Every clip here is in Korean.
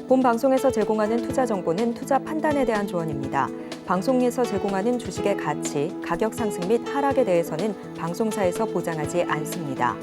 본 방송에서 제공하는 투자 정보는 투자 판단에 대한 조언입니다. 방송에서 제공하는 주식의 가치, 가격 상승 및 하락에 대해서는 방송사에서 보장하지 않습니다.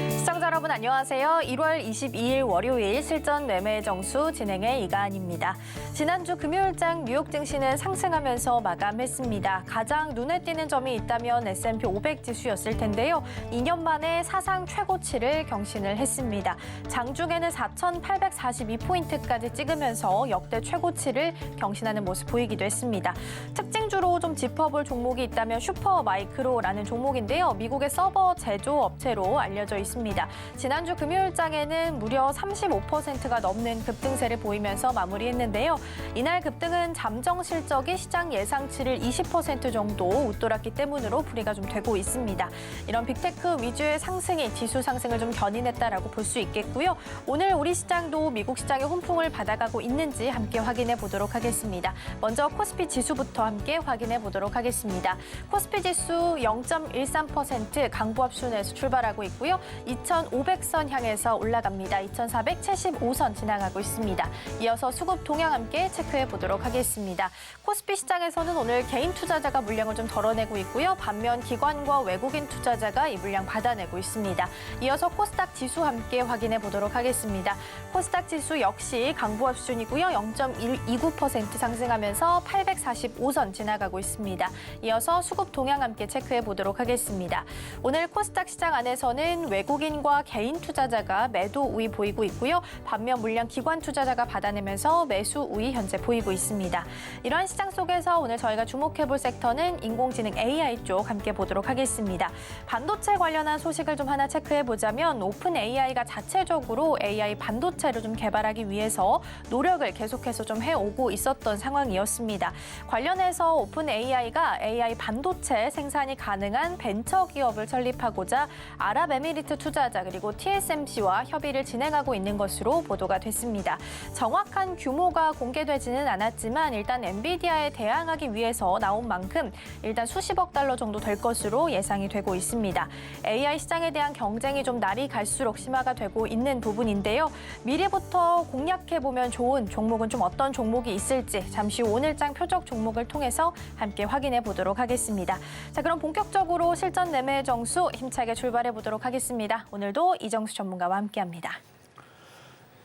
시청자 여러분 안녕하세요. 1월 22일 월요일 실전 매매 정수 진행의 이가은입니다. 지난주 금요일장 뉴욕 증시는 상승하면서 마감했습니다. 가장 눈에 띄는 점이 있다면 S&P 500 지수였을 텐데요. 2년 만에 사상 최고치를 경신을 했습니다. 장중에는 4,842포인트까지 찍으면서 역대 최고치를 경신하는 모습 보이기도 했습니다. 특징주로 좀 짚어볼 종목이 있다면 슈퍼마이크로라는 종목인데요. 미국의 서버 제조업체로 알려져 있습니다. 지난주 금요일장에는 무려 35%가 넘는 급등세를 보이면서 마무리했는데요. 이날 급등은 잠정 실적이 시장 예상치를 20% 정도 웃돌았기 때문으로 풀이가 좀 되고 있습니다. 이런 빅테크 위주의 상승이 지수 상승을 좀 견인했다라고 볼 수 있겠고요. 오늘 우리 시장도 미국 시장의 훈풍을 받아가고 있는지 함께 확인해 보도록 하겠습니다. 먼저 코스피 지수부터 함께 확인해 보도록 하겠습니다. 코스피 지수 0.13% 강보합 수준에서 출발하고 있고요. 2,500선 향해서 올라갑니다. 2,475선 지나가고 있습니다. 이어서 수급 동향 함께 체크해 보도록 하겠습니다. 코스피 시장에서는 오늘 개인 투자자가 물량을 좀 덜어내고 있고요. 반면 기관과 외국인 투자자가 이 물량 받아내고 있습니다. 이어서 코스닥 지수 함께 확인해 보도록 하겠습니다. 코스닥 지수 역시 강보합 수준이고요. 0.129% 상승하면서 845선 지나가고 있습니다. 이어서 수급 동향 함께 체크해 보도록 하겠습니다. 오늘 코스닥 시장 안에서는 외국인과 개인 투자자가 매도 우위 보이고 있고요. 반면 물량 기관 투자자가 받아내면서 매수 우위 현재 보이고 있습니다. 이러한 시장 속에서 오늘 저희가 주목해볼 섹터는 인공지능 AI 쪽 함께 보도록 하겠습니다. 반도체 관련한 소식을 좀 하나 체크해보자면 오픈 AI가 자체적으로 AI 반도체를 좀 개발하기 위해서 노력을 계속해서 좀 해오고 있었던 상황이었습니다. 관련해서 오픈 AI가 AI 반도체 생산이 가능한 벤처 기업을 설립하고자 아랍에미리트 투자자 그리고 TSMC와 협의를 진행하고 있는 것으로 보도가 됐습니다. 정확한 규모가 공개되지는 않았지만 일단 엔비디아에 대항하기 위해서 나온 만큼 일단 수십억 달러 정도 될 것으로 예상이 되고 있습니다. AI 시장에 대한 경쟁이 좀 날이 갈수록 심화가 되고 있는 부분인데요. 미리부터 공략해보면 좋은 종목은 좀 어떤 종목이 있을지 잠시 후 오늘장 표적 종목을 통해서 함께 확인해 보도록 하겠습니다. 자, 그럼 본격적으로 실전 매매 정수 힘차게 출발해 보도록 하겠습니다. 오늘도 이정수 전문가와 함께합니다.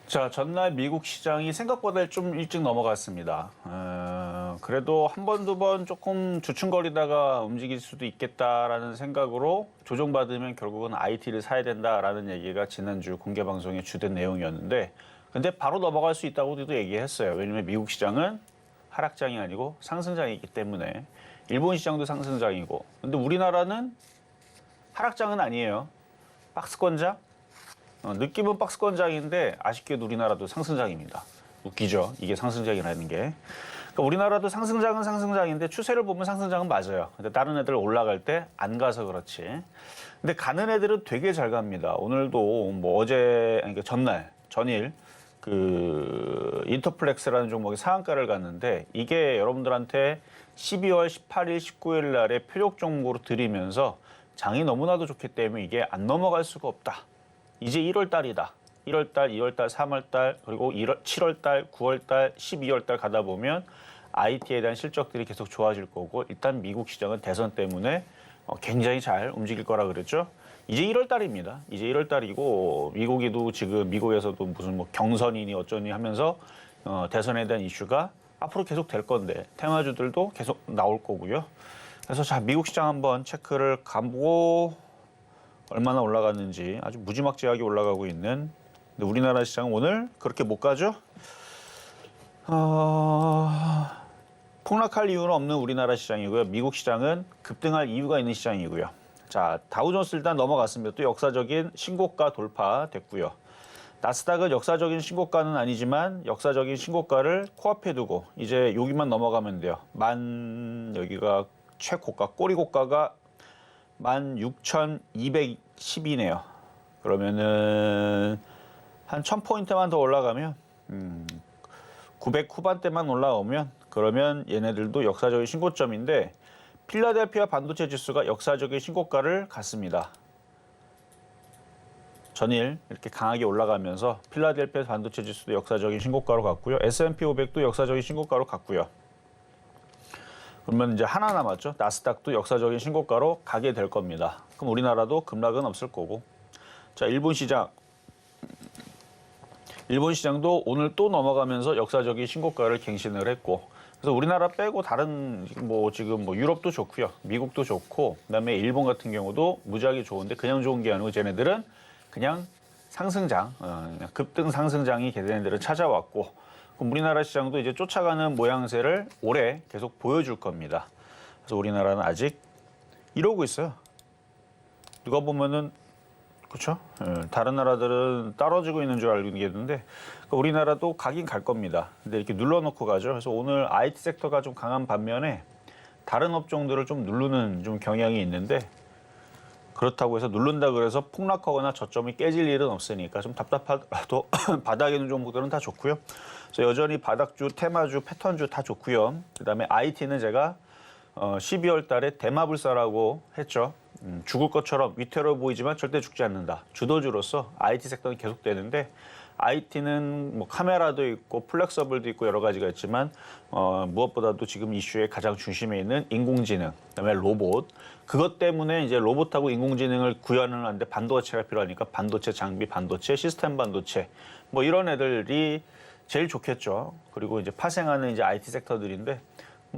자, 전날 미국 시장이 생각보다 좀 일찍 넘어갔습니다. 그래도 한 번, 두 번 조금 주춤거리다가 움직일 수도 있겠다라는 생각으로 조정받으면 결국은 IT를 사야 된다라는 얘기가 지난주 공개방송의 주된 내용이었는데 근데 바로 넘어갈 수 있다고 우리도 얘기했어요. 왜냐하면 미국 시장은 하락장이 아니고 상승장이기 때문에 일본 시장도 상승장이고 근데 우리나라는 하락장은 아니에요. 박스권장? 느낌은 박스권장인데 아쉽게도 우리나라도 상승장입니다. 웃기죠? 이게 상승장이라는 게. 그러니까 우리나라도 상승장은 상승장인데 추세를 보면 상승장은 맞아요. 근데 다른 애들 올라갈 때 안 가서 그렇지. 근데 가는 애들은 되게 잘 갑니다. 오늘도 뭐 어제, 그러니까 전일 그 인터플렉스라는 종목이 상한가를 갔는데 이게 여러분들한테 12월 18일, 19일 날에 표적 종목으로 드리면서 장이 너무나도 좋기 때문에 이게 안 넘어갈 수가 없다. 이제 1월 달이다. 1월 달, 2월 달, 3월 달, 그리고 7월 달, 9월 달, 12월 달 가다 보면 IT에 대한 실적들이 계속 좋아질 거고 일단 미국 시장은 대선 때문에 굉장히 잘 움직일 거라 그랬죠. 이제 1월 달입니다. 이제 1월 달이고 미국에도 지금 미국에서도 무슨 뭐 경선이니 어쩌니 하면서 대선에 대한 이슈가 앞으로 계속 될 건데 테마주들도 계속 나올 거고요. 그래서 자, 미국 시장 한번 체크를 가보고 얼마나 올라갔는지 아주 무지막지하게 올라가고 있는 근데 우리나라 시장은 오늘 그렇게 못 가죠? 폭락할 이유는 없는 우리나라 시장이고요. 미국 시장은 급등할 이유가 있는 시장이고요. 자, 다우존스 일단 넘어갔습니다. 또 역사적인 신고가 돌파됐고요. 나스닥은 역사적인 신고가는 아니지만 역사적인 신고가를 코앞에 두고 이제 여기만 넘어가면 돼요. 여기가 최고가, 꼬리고가가 16,210이네요. 그러면은 한 1,000포인트만 더 올라가면 900 후반대만 올라오면 그러면 얘네들도 역사적인 신고점인데 필라델피아 반도체 지수가 역사적인 신고가를 갔습니다. 전일 이렇게 강하게 올라가면서 필라델피아 반도체 지수도 역사적인 신고가로 갔고요. S&P 500도 역사적인 신고가로 갔고요. 그러면 이제 하나 남았죠. 나스닥도 역사적인 신고가로 가게 될 겁니다. 그럼 우리나라도 급락은 없을 거고. 자, 일본 시장도 오늘 또 넘어가면서 역사적인 신고가를 갱신을 했고, 그래서 우리나라 빼고 다른 지금 유럽도 좋고요, 미국도 좋고, 그다음에 일본 같은 경우도 무지하게 좋은데 그냥 좋은 게 아니고 쟤네들은 그냥 상승장, 그냥 급등 상승장이 걔네들은 찾아왔고, 그럼 우리나라 시장도 이제 쫓아가는 모양새를 올해 계속 보여줄 겁니다. 그래서 우리나라는 아직 이러고 있어요. 누가 보면은 그렇죠? 다른 나라들은 떨어지고 있는 줄 알겠는데 우리나라도 가긴 갈 겁니다. 근데 이렇게 눌러놓고 가죠. 그래서 오늘 IT 섹터가 좀 강한 반면에 다른 업종들을 좀 누르는 좀 경향이 있는데, 그렇다고 해서 누른다 그래서 폭락하거나 저점이 깨질 일은 없으니까 좀 답답하더라도 바닥에 있는 종목들은 다 좋고요. 그래서 여전히 바닥주, 테마주, 패턴주 다 좋고요. 그다음에 IT는 제가 12월 달에 대마불사라고 했죠. 죽을 것처럼 위태로워 보이지만 절대 죽지 않는다. 주도주로서 IT 섹터는 계속되는데, IT는 카메라도 있고 플렉서블도 있고 여러 가지가 있지만 무엇보다도 지금 이슈의 가장 중심에 있는 인공지능, 그다음에 로봇. 그것 때문에 이제 로봇하고 인공지능을 구현을 하는데 반도체가 필요하니까 반도체 장비, 반도체, 시스템 반도체 이런 애들이 제일 좋겠죠. 그리고 이제 파생하는 이제 IT 섹터들인데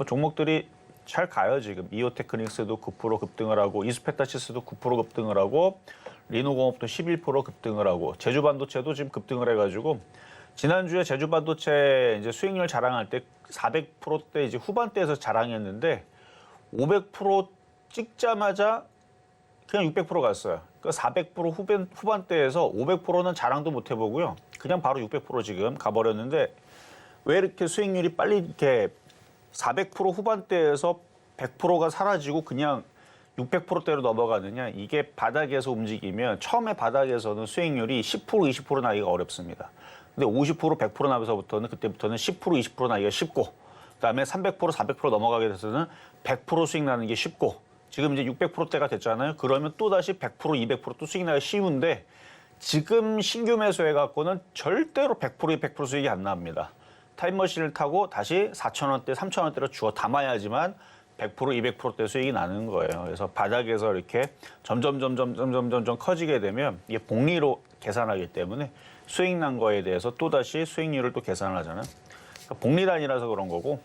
종목들이 잘 가요. 지금 이오테크닉스도 9% 급등을 하고, 이스페타시스도 9% 급등을 하고, 리노공업도 11% 급등을 하고, 제주반도체도 지금 급등을 해가지고, 지난주에 제주반도체 이제 수익률 자랑할 때 400%대 이제 후반대에서 자랑했는데 500% 찍자마자 그냥 600% 갔어요. 그러니까 400% 후반대에서 500%는 자랑도 못 해보고요. 그냥 바로 600% 지금 가버렸는데, 왜 이렇게 수익률이 빨리 이렇게 400% 후반대에서 100%가 사라지고 그냥 600%대로 넘어가느냐. 이게 바닥에서 움직이면 처음에 바닥에서는 수익률이 10%, 20% 나기가 어렵습니다. 근데 50%, 100% 나면서부터는 그때부터는 10%, 20% 나기가 쉽고, 그다음에 300%, 400% 넘어가게 돼서는 100% 수익 나는 게 쉽고, 지금 이제 600%대가 됐잖아요. 그러면 또다시 100%, 200% 또 수익 나기 쉬운데, 지금 신규 매수해갖고는 절대로 100%, 200% 수익이 안 납니다. 타임머신을 타고 다시 4,000원대, 3,000원대로 주워 담아야지만 100%, 200%대 수익이 나는 거예요. 그래서 바닥에서 이렇게 점점 커지게 되면 이게 복리로 계산하기 때문에 수익 난 거에 대해서 또다시 수익률을 또 계산을 하잖아요. 그러니까 복리단이라서 그런 거고,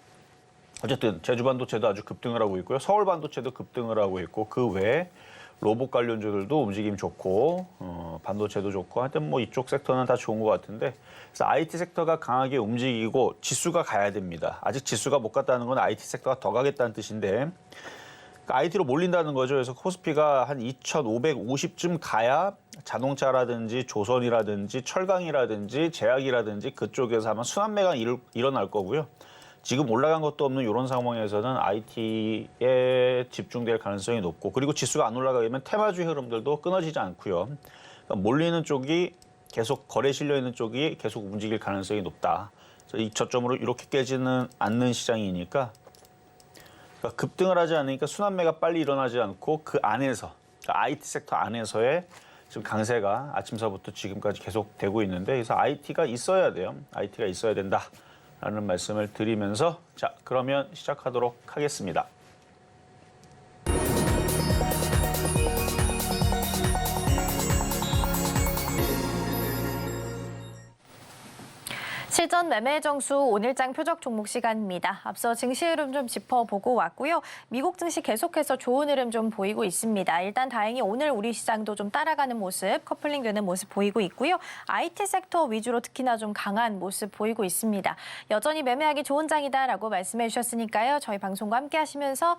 어쨌든 제주반도체도 아주 급등을 하고 있고요. 서울반도체도 급등을 하고 있고, 그 외에 로봇 관련주들도 움직임 좋고, 반도체도 좋고, 하여튼 이쪽 섹터는 다 좋은 것 같은데, 그래서 IT 섹터가 강하게 움직이고 지수가 가야 됩니다. 아직 지수가 못 갔다는 건 IT 섹터가 더 가겠다는 뜻인데, 그러니까 IT로 몰린다는 거죠. 그래서 코스피가 한 2,550쯤 가야 자동차라든지 조선이라든지 철강이라든지 제약이라든지 그쪽에서 아마 순환매가 일어날 거고요. 지금 올라간 것도 없는 이런 상황에서는 IT에 집중될 가능성이 높고, 그리고 지수가 안 올라가면 테마주 흐름들도 끊어지지 않고요. 그러니까 몰리는 쪽이 계속 거래 실려 있는 쪽이 계속 움직일 가능성이 높다. 그래서 이 저점으로 이렇게 깨지는 않는 시장이니까, 그러니까 급등을 하지 않으니까 순환매가 빨리 일어나지 않고 그 안에서, 그러니까 IT 섹터 안에서의 지금 강세가 아침서부터 지금까지 계속 되고 있는데, 그래서 IT가 있어야 돼요. IT가 있어야 된다. 라는 말씀을 드리면서, 자, 그러면 시작하도록 하겠습니다. 실전 매매 정수 오늘장 표적 종목 시간입니다. 앞서 증시 흐름 좀 짚어보고 왔고요. 미국 증시 계속해서 좋은 흐름 좀 보이고 있습니다. 일단 다행히 오늘 우리 시장도 좀 따라가는 모습, 커플링 되는 모습 보이고 있고요. IT 섹터 위주로 특히나 좀 강한 모습 보이고 있습니다. 여전히 매매하기 좋은 장이다라고 말씀해 주셨으니까요. 저희 방송과 함께 하시면서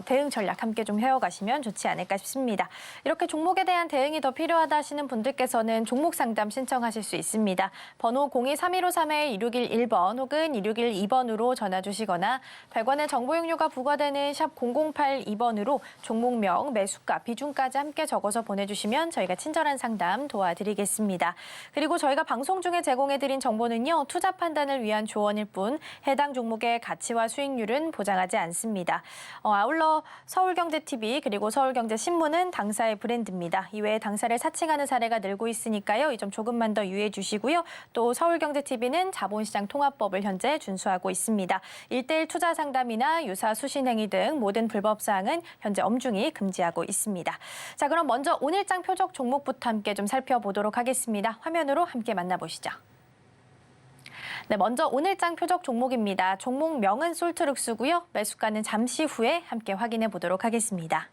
대응 전략 함께 좀 해어가시면 좋지 않을까 싶습니다. 이렇게 종목에 대한 대응이 더 필요하다 하시는 분들께서는 종목 상담 신청하실 수 있습니다. 번호 02-3153 2611번 혹은 2612번으로 전화 주시거나 100원의 정보 용료가 부과되는 샵 0082번으로 종목명, 매수가, 비중까지 함께 적어서 보내주시면 저희가 친절한 상담 도와드리겠습니다. 그리고 저희가 방송 중에 제공해드린 정보는요, 투자 판단을 위한 조언일 뿐 해당 종목의 가치와 수익률은 보장하지 않습니다. 아울러 서울경제TV 그리고 서울경제신문은 당사의 브랜드입니다. 이외에 당사를 사칭하는 사례가 늘고 있으니까요. 이 점 조금만 더 유의해 주시고요. 또 서울경제TV는 자본시장 통합법을 현재 준수하고 있습니다. 1:1 투자 상담이나 유사 수신행위 등 모든 불법 사항은 현재 엄중히 금지하고 있습니다. 자, 그럼 먼저 오늘장 표적 종목부터 함께 좀 살펴보도록 하겠습니다. 화면으로 함께 만나보시죠. 네, 먼저 오늘장 표적 종목입니다. 종목명은 솔트룩스고요. 매수가는 잠시 후에 함께 확인해 보도록 하겠습니다.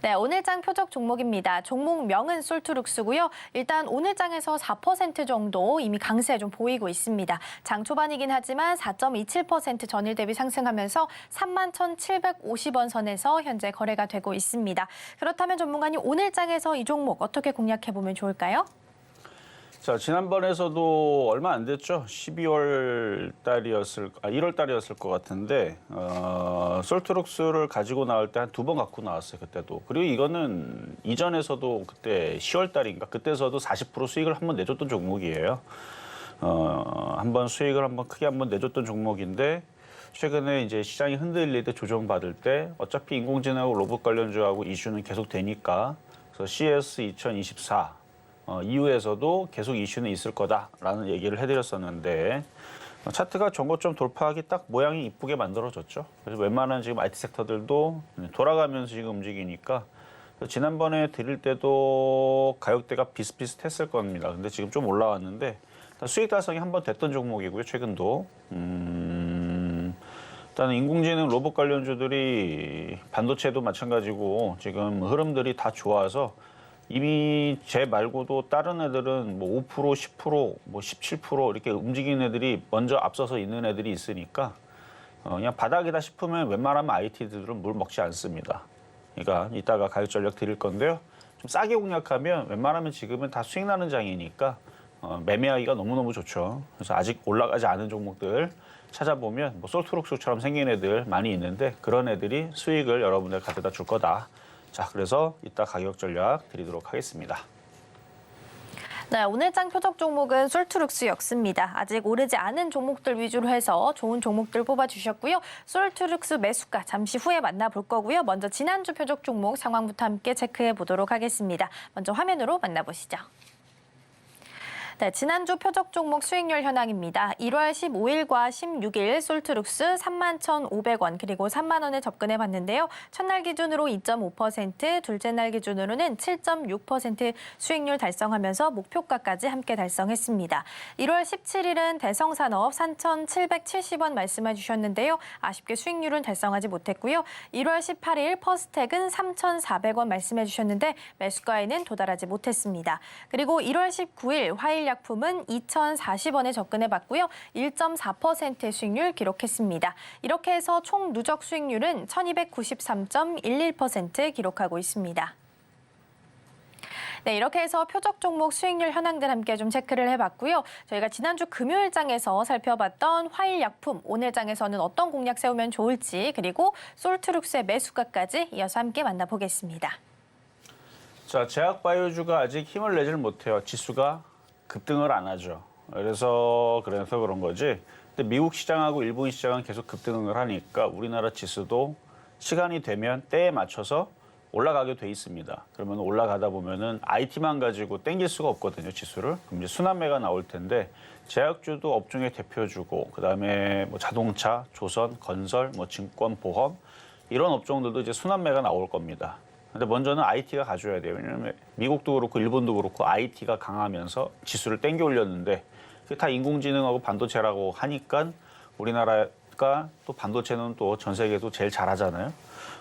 네, 오늘장 표적 종목입니다. 종목명은 솔트룩스고요. 일단 오늘장에서 4% 정도 이미 강세 좀 보이고 있습니다. 장 초반이긴 하지만 4.27% 전일 대비 상승하면서 31,750원 선에서 현재 거래가 되고 있습니다. 그렇다면 전문가님, 오늘장에서 이 종목 어떻게 공략해 보면 좋을까요? 자, 지난번에서도 얼마 안 됐죠. 1월 달이었을 것 같은데 솔트룩스를 가지고 나올 때 한 2번 갖고 나왔어요. 그때도. 그리고 이거는 이전에서도 그때 10월 달인가 그때서도 40% 수익을 한번 내줬던 종목이에요. 한번 수익을 한번 크게 한번 내줬던 종목인데 최근에 이제 시장이 흔들릴 때 조정받을 때 어차피 인공지능하고 로봇 관련주하고 이슈는 계속 되니까 그래서 CS 2024 이후에서도 계속 이슈는 있을 거다라는 얘기를 해드렸었는데 차트가 전고점 돌파하기 딱 모양이 이쁘게 만들어졌죠. 그래서 웬만한 지금 IT 섹터들도 돌아가면서 지금 움직이니까 지난번에 드릴 때도 가격대가 비슷비슷했을 겁니다. 근데 지금 좀 올라왔는데 수익 달성이 한번 됐던 종목이고요. 최근도. 일단은 인공지능 로봇 관련주들이 반도체도 마찬가지고 지금 흐름들이 다 좋아서 이미 제 말고도 다른 애들은 뭐 5%, 10%, 뭐 17% 이렇게 움직이는 애들이 먼저 앞서서 있는 애들이 있으니까 그냥 바닥이다 싶으면 웬만하면 IT들은 물 먹지 않습니다. 그러니까 이따가 가격 전략 드릴 건데요. 좀 싸게 공략하면 웬만하면 지금은 다 수익 나는 장이니까 매매하기가 너무너무 좋죠. 그래서 아직 올라가지 않은 종목들 찾아보면 뭐 솔트룩스처럼 생긴 애들 많이 있는데 그런 애들이 수익을 여러분들 가져다 줄 거다. 자, 그래서 이따 가격 전략 드리도록 하겠습니다. 네, 오늘장 표적 종목은 솔트룩스였습니다. 아직 오르지 않은 종목들 위주로 해서 좋은 종목들 뽑아주셨고요. 솔트룩스 매수가 잠시 후에 만나볼 거고요. 먼저 지난주 표적 종목 상황부터 함께 체크해 보도록 하겠습니다. 먼저 화면으로 만나보시죠. 네, 지난주 표적 종목 수익률 현황입니다. 1월 15일과 16일 솔트룩스 31,500원 그리고 3만 원에 접근해 봤는데요. 첫날 기준으로 2.5%, 둘째 날 기준으로는 7.6% 수익률 달성하면서 목표가까지 함께 달성했습니다. 1월 17일은 대성산업 3,770원 말씀해 주셨는데요. 아쉽게 수익률은 달성하지 못했고요. 1월 18일 퍼스텍은 3,400원 말씀해 주셨는데 매수가에는 도달하지 못했습니다. 그리고 1월 19일 화일 약품은 2,040원에 접근해 봤고요. 1.4%의 수익률 기록했습니다. 이렇게 해서 총 누적 수익률은 1,293.11% 기록하고 있습니다. 네, 이렇게 해서 표적 종목 수익률 현황들 함께 좀 체크를 해봤고요. 저희가 지난주 금요일장에서 살펴봤던 화일약품, 오늘장에서는 어떤 공략 세우면 좋을지 그리고 솔트룩스의 매수가까지 이어서 함께 만나보겠습니다. 자, 제약바이오주가 아직 힘을 내질 못해요. 지수가 급등을 안 하죠. 그래서 그런 거지. 근데 미국 시장하고 일본 시장은 계속 급등을 하니까 우리나라 지수도 시간이 되면 때에 맞춰서 올라가게 돼 있습니다. 그러면 올라가다 보면은 IT만 가지고 땡길 수가 없거든요, 지수를. 그럼 이제 순환매가 나올 텐데 제약주도 업종의 대표주고 그다음에 뭐 자동차, 조선, 건설, 뭐 증권, 보험 이런 업종들도 이제 순환매가 나올 겁니다. 근데 먼저는 IT가 가져야 돼요. 왜냐하면 미국도 그렇고 일본도 그렇고 IT가 강하면서 지수를 땡겨 올렸는데 그게 다 인공지능하고 반도체라고 하니까 우리나라가 또 반도체는 또 전 세계도 제일 잘하잖아요.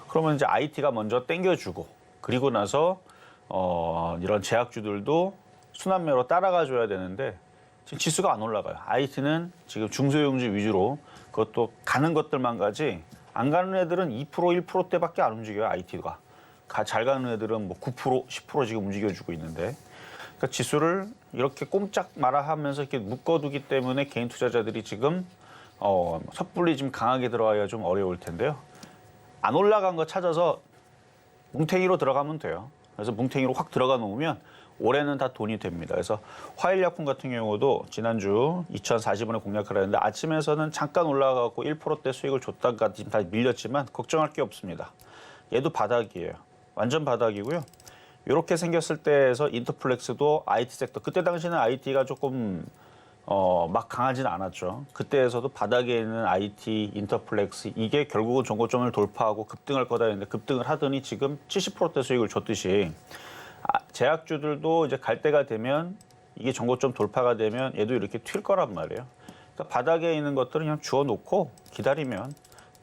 그러면 이제 IT가 먼저 땡겨주고 그리고 나서 이런 제약주들도 순환매로 따라가줘야 되는데 지금 지수가 안 올라가요. IT는 지금 중소형주 위주로 그것도 가는 것들만 가지 안 가는 애들은 2%, 1%대밖에 안 움직여요. IT가. 잘 가는 애들은 뭐 9%, 10% 지금 움직여주고 있는데 그러니까 지수를 이렇게 꼼짝 마라 하면서 이렇게 묶어두기 때문에 개인 투자자들이 지금 섣불리 좀 강하게 들어가기가 좀 어려울 텐데요. 안 올라간 거 찾아서 뭉탱이로 들어가면 돼요. 그래서 뭉탱이로 확 들어가 놓으면 올해는 다 돈이 됩니다. 그래서 화일약품 같은 경우도 지난주 2,040원에 공략을 했는데 아침에서는 잠깐 올라가고 1%대 수익을 줬다가 지금 다 밀렸지만 걱정할 게 없습니다. 얘도 바닥이에요. 완전 바닥이고요. 이렇게 생겼을 때에서 인터플렉스도 IT 섹터, 그때 당시는 IT가 조금 막 강하지는 않았죠. 그때에서도 바닥에 있는 IT, 인터플렉스 이게 결국은 전고점을 돌파하고 급등할 거다 했는데 급등을 하더니 지금 70%대 수익을 줬듯이 제약주들도 이제 갈 때가 되면 이게 전고점 돌파가 되면 얘도 이렇게 튈 거란 말이에요. 그러니까 바닥에 있는 것들은 그냥 주워놓고 기다리면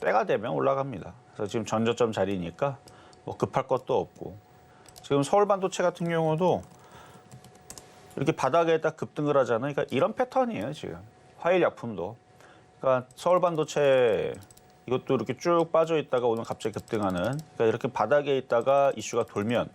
때가 되면 올라갑니다. 그래서 지금 전저점 자리니까 뭐 급할 것도 없고 지금 서울반도체 같은 경우도 이렇게 바닥에 딱 급등을 하잖아요. 그러니까 이런 패턴이에요, 지금. 화일약품도. 그러니까 서울반도체 이것도 이렇게 쭉 빠져 있다가 오늘 갑자기 급등하는. 그러니까 이렇게 바닥에 있다가 이슈가 돌면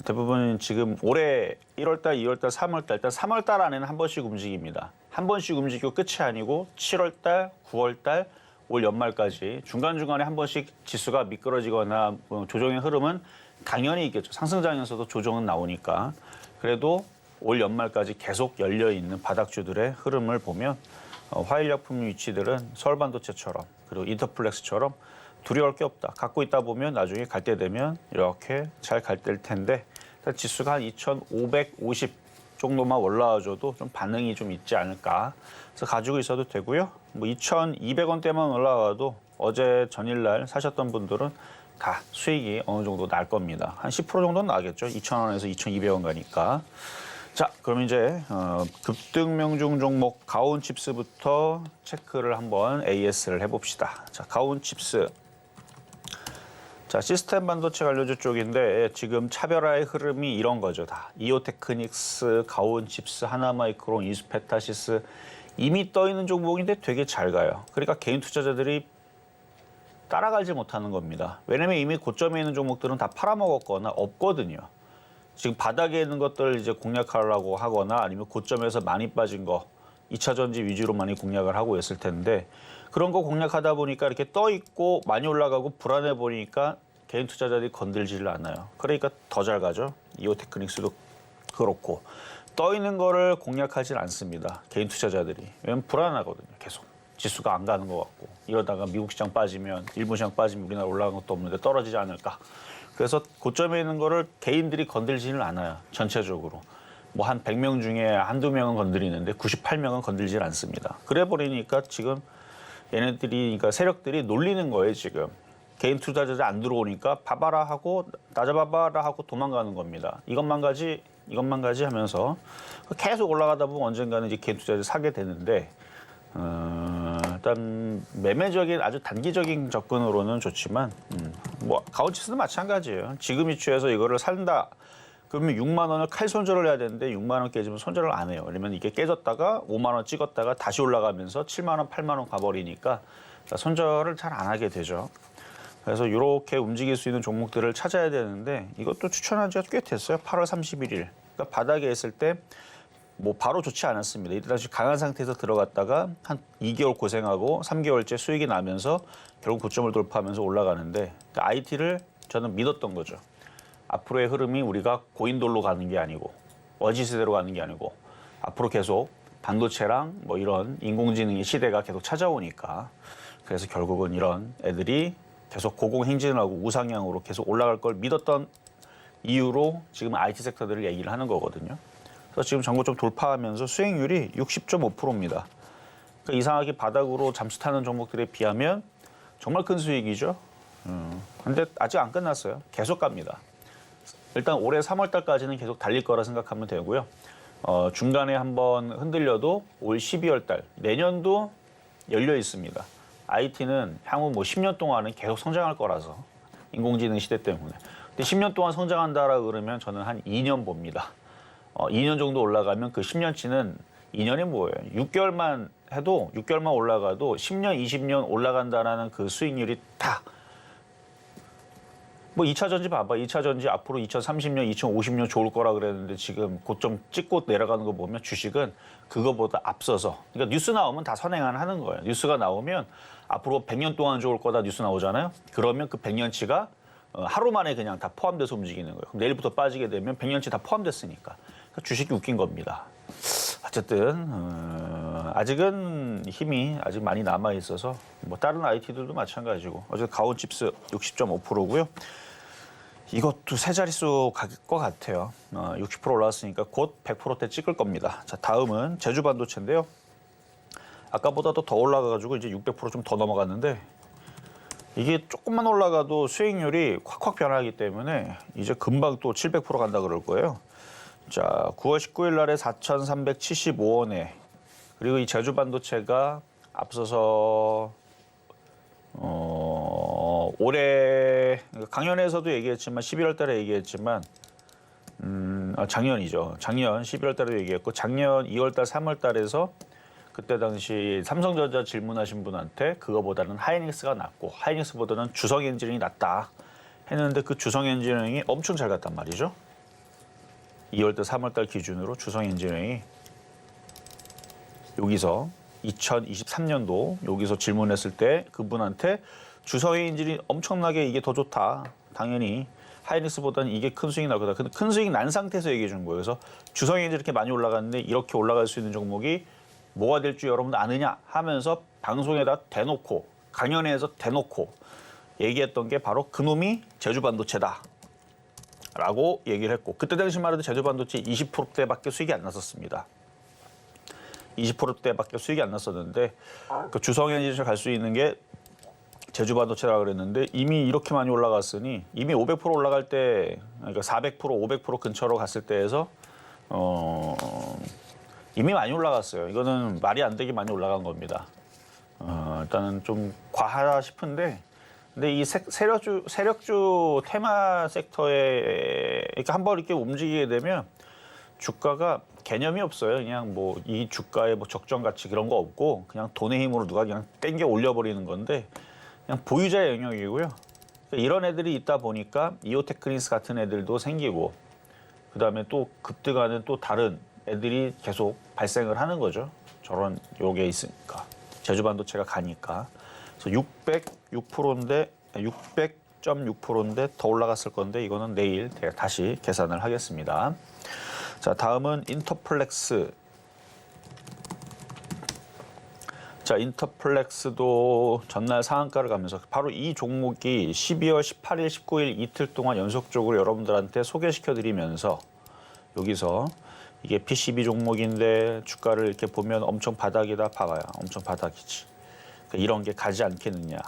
대부분 지금 올해 1월달, 2월달, 3월달, 일단 3월달 안에는 한 번씩 움직입니다. 한 번씩 움직이고 끝이 아니고 7월달, 9월달, 올 연말까지 중간중간에 한 번씩 지수가 미끄러지거나 조정의 흐름은 당연히 있겠죠. 상승장에서도 조정은 나오니까. 그래도 올 연말까지 계속 열려있는 바닥주들의 흐름을 보면 화일약품 위치들은 서울반도체처럼 그리고 인터플렉스처럼 두려울 게 없다. 갖고 있다 보면 나중에 갈 때 되면 이렇게 잘 갈 때일 텐데 지수가 한 2,550 정도만 올라와줘도 좀 반응이 좀 있지 않을까. 그래서 가지고 있어도 되고요. 뭐 2,200원대만 올라와도 어제 전일날 사셨던 분들은 다 수익이 어느 정도 날 겁니다. 한 10% 정도는 나겠죠. 2,000원에서 2,200원 가니까. 자, 그럼 이제 급등 명중 종목 가온칩스부터 체크를 한번 AS를 해봅시다. 자, 가온칩스. 자, 시스템 반도체 관련주 쪽인데 지금 차별화의 흐름이 이런 거죠. 다 이오테크닉스, 가온칩스, 하나마이크론, 이스페타시스 이미 떠 있는 종목인데 되게 잘 가요. 그러니까 개인 투자자들이 따라가지 못하는 겁니다. 왜냐면 이미 고점에 있는 종목들은 다 팔아먹었거나 없거든요. 지금 바닥에 있는 것들 이제 공략하려고 하거나 아니면 고점에서 많이 빠진 거 2차 전지 위주로 많이 공략을 하고 있을 텐데 그런 거 공략하다 보니까 이렇게 떠 있고 많이 올라가고 불안해 보니까 개인 투자자들이 건들지를 않아요. 그러니까 더 잘 가죠. 이오테크닉스도 그렇고 떠 있는 거를 공략하지 않습니다. 개인 투자자들이. 왜냐면 불안하거든요. 계속. 지수가 안 가는 것 같고 이러다가 미국 시장 빠지면 일본 시장 빠지면 우리나라 올라간 것도 없는데 떨어지지 않을까. 그래서 고점에 있는 거를 개인들이 건들지는 않아요. 전체적으로. 뭐 한 100명 중에 한두 명은 건드리는데 98명은 건들질 않습니다. 그래 버리니까 지금 얘네들이, 그러니까 세력들이 놀리는 거예요, 지금. 개인 투자자들 안 들어오니까 봐봐라 하고 따져봐봐라 하고 도망가는 겁니다. 이것만 가지 하면서 계속 올라가다 보면 언젠가는 이제 개인 투자자들 사게 되는데 일단 매매적인 아주 단기적인 접근으로는 좋지만 뭐 가온칩스도 마찬가지예요. 지금 위치에서 이거를 산다. 그러면 6만 원을 칼 손절을 해야 되는데 6만 원 깨지면 손절을 안 해요. 왜냐면 이게 깨졌다가 5만 원 찍었다가 다시 올라가면서 7만 원, 8만 원 가버리니까 손절을 잘 안 하게 되죠. 그래서 이렇게 움직일 수 있는 종목들을 찾아야 되는데 이것도 추천한 지가 꽤 됐어요. 8월 31일. 그러니까 바닥에 있을 때 뭐 바로 좋지 않았습니다. 이때 다시 강한 상태에서 들어갔다가 한 2개월 고생하고 3개월째 수익이 나면서 결국 고점을 돌파하면서 올라가는데 그러니까 IT를 저는 믿었던 거죠. 앞으로의 흐름이 우리가 고인돌로 가는 게 아니고 원시세대로 가는 게 아니고 앞으로 계속 반도체랑 뭐 이런 인공지능의 시대가 계속 찾아오니까 그래서 결국은 이런 애들이 계속 고공행진을 하고 우상향으로 계속 올라갈 걸 믿었던 이유로 지금 IT 섹터들을 얘기를 하는 거거든요. 그래서 지금 전고점 돌파하면서 수익률이 60.5%입니다. 그러니까 이상하게 바닥으로 잠수 타는 종목들에 비하면 정말 큰 수익이죠. 근데 아직 안 끝났어요. 계속 갑니다. 일단 올해 3월 달까지는 계속 달릴 거라 생각하면 되고요. 중간에 한번 흔들려도 올 12월 달, 내년도 열려 있습니다. IT는 향후 뭐 10년 동안은 계속 성장할 거라서 인공지능 시대 때문에. 근데 10년 동안 성장한다라 그러면 저는 한 2년 봅니다. 2년 정도 올라가면 그 10년치는 2년이 뭐예요? 6개월만 해도 6개월만 올라가도 10년, 20년 올라간다라는 그 수익률이 다 뭐 2차 전지 봐봐. 2차 전지 앞으로 2030년, 2050년 좋을 거라 그랬는데 지금 고점 찍고 내려가는 거 보면 주식은 그거보다 앞서서. 그러니까 뉴스 나오면 다 선행하는 거예요. 뉴스가 나오면 앞으로 100년 동안 좋을 거다 뉴스 나오잖아요. 그러면 그 100년치가 하루 만에 그냥 다 포함돼서 움직이는 거예요. 그럼 내일부터 빠지게 되면 100년치 다 포함됐으니까. 그러니까 주식이 웃긴 겁니다. 어쨌든 아직은 힘이 아직 많이 남아 있어서 뭐 다른 IT들도 마찬가지고 어제 가온칩스 60.5%고요. 이것도 세 자릿수 갈 것 같아요. 60% 올라왔으니까 곧 100%대 찍을 겁니다. 자, 다음은 제주반도체인데요. 아까보다도 더 올라가가지고 이제 600% 좀 더 넘어갔는데 이게 조금만 올라가도 수익률이 확확 변하기 때문에 이제 금방 또 700% 간다 그럴 거예요. 자, 9월 19일 날에 4,375원에 그리고 이 제주반도체가 앞서서 올해 강연에서도 얘기했지만 11월 달에 얘기했지만 작년이죠. 작년 11월 달에도 얘기했고 작년 2월 달, 3월 달에서 그때 당시 삼성전자 질문하신 분한테 그거보다는 하이닉스가 낫고 하이닉스보다는 주성엔지니어링이 낫다 했는데 그 주성엔지니어링이 엄청 잘 갔단 말이죠. 2월 달, 3월 달 기준으로 주성엔지니어링이 여기서 2023년도 여기서 질문했을 때 그분한테 주성엔지니어링이 엄청나게 이게 더 좋다. 당연히 하이닉스보다는 이게 큰 수익이 날 거다. 근데 큰 수익이 난 상태에서 얘기해 준 거예요. 그래서 주성엔지니어링이 이렇게 많이 올라갔는데 이렇게 올라갈 수 있는 종목이 뭐가 될 줄 여러분들 아느냐 하면서 방송에다 대놓고 강연회에서 대놓고 얘기했던 게 바로 그놈이 제주반도체다 라고 얘기를 했고 그때 당시만 해도 제주반도체 20%대밖에 수익이 안 났었습니다. 20%대밖에 수익이 안 났었는데 그 주성엔지니어 갈 수 있는 게 제주반도체라고 그랬는데 이미 이렇게 많이 올라갔으니 이미 500% 올라갈 때 그러니까 400%, 500% 근처로 갔을 때에서 이미 많이 올라갔어요. 이거는 말이 안 되게 많이 올라간 겁니다. 일단은 좀 과하다 싶은데 근데 이 세력주 테마 섹터에 이렇게 한번 이렇게 움직이게 되면 주가가 개념이 없어요. 그냥 뭐 이 주가의 뭐 적정 가치 그런 거 없고 그냥 돈의 힘으로 누가 그냥 땡겨 올려버리는 건데 그냥 보유자의 영역이고요. 이런 애들이 있다 보니까 이오테크니스 같은 애들도 생기고 그다음에 또 급등하는 또 다른 애들이 계속 발생을 하는 거죠. 저런 요게 있으니까 제주반도체가 가니까 그래서 606%인데 600.6%인데 더 올라갔을 건데 이거는 내일 다시 계산을 하겠습니다. 자, 다음은 인터플렉스. 자, 인터플렉스도 전날 상한가를 가면서 바로 이 종목이 12월 18일, 19일 이틀 동안 연속적으로 여러분들한테 소개시켜드리면서 여기서 이게 PCB 종목인데 주가를 이렇게 보면 엄청 바닥이다 봐봐요. 엄청 바닥이지. 그러니까 이런 게 가지 않겠느냐.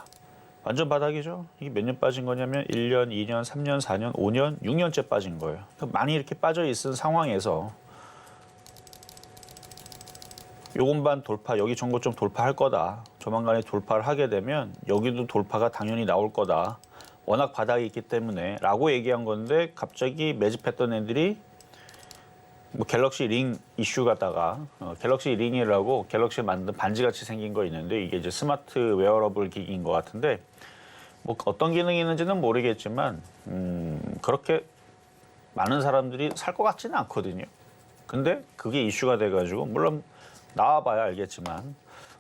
완전 바닥이죠. 이게 몇 년 빠진 거냐면 1년, 2년, 3년, 4년, 5년, 6년째 빠진 거예요. 그러니까 많이 이렇게 빠져 있은 상황에서 요금반 돌파, 여기 전고점 돌파할 거다. 조만간에 돌파를 하게 되면 여기도 돌파가 당연히 나올 거다. 워낙 바닥이 있기 때문에 라고 얘기한 건데 갑자기 매집했던 애들이 뭐 갤럭시 링 이슈 갖다가 갤럭시 링이라고 갤럭시 만든 반지같이 생긴 거 있는데 이게 이제 스마트 웨어러블 기기인 것 같은데 뭐 어떤 기능이 있는지는 모르겠지만 그렇게 많은 사람들이 살 것 같지는 않거든요. 근데 그게 이슈가 돼가지고 물론 나와봐야 알겠지만